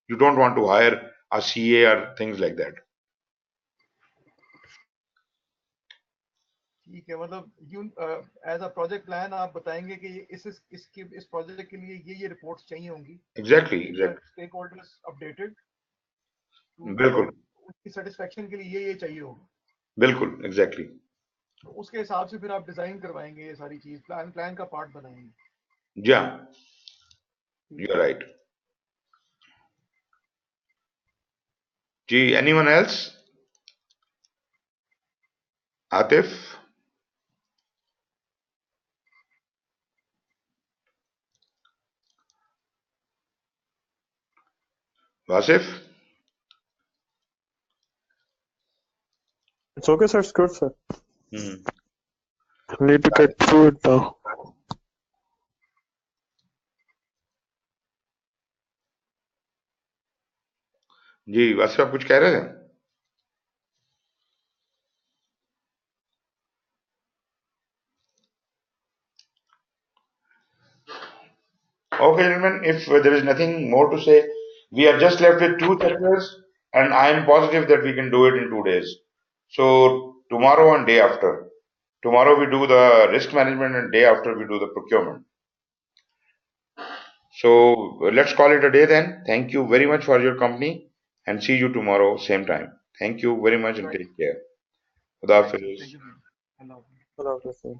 You don't want to hire a CA or things like that. ठीक है, मतलब you as a project plan आप बताएंगे कि इस project के लिए ये रिपोर्ट्स चाहिए होंगी, Exactly. स्टेक होल्डर्स अपडेटेड, बिल्कुल उसकी सेटिस्फेक्शन के लिए ये चाहिए होगा, बिल्कुल एग्जैक्टली। तो उसके हिसाब से फिर आप डिजाइन करवाएंगे, ये सारी चीज प्लान का पार्ट बनाएंगे। Yeah you are right ji. Anyone else? Atif? Wasif? It's okay, sir. It's good, sir. Hmm Need to get through it now. जी वासिफ, आप कुछ कह रहे थे? Okay, gentlemen, if there is nothing more to say, we are just left with two chapters, and I am positive that we can do it in 2 days. So tomorrow and day after. Tomorrow we do the risk management, and day after we do the procurement. So let's call it a day then. Thank you very much for your company, and see you tomorrow same time. Thank you very much and take care. Khuda Hafiz. Thank you. Hello, sir.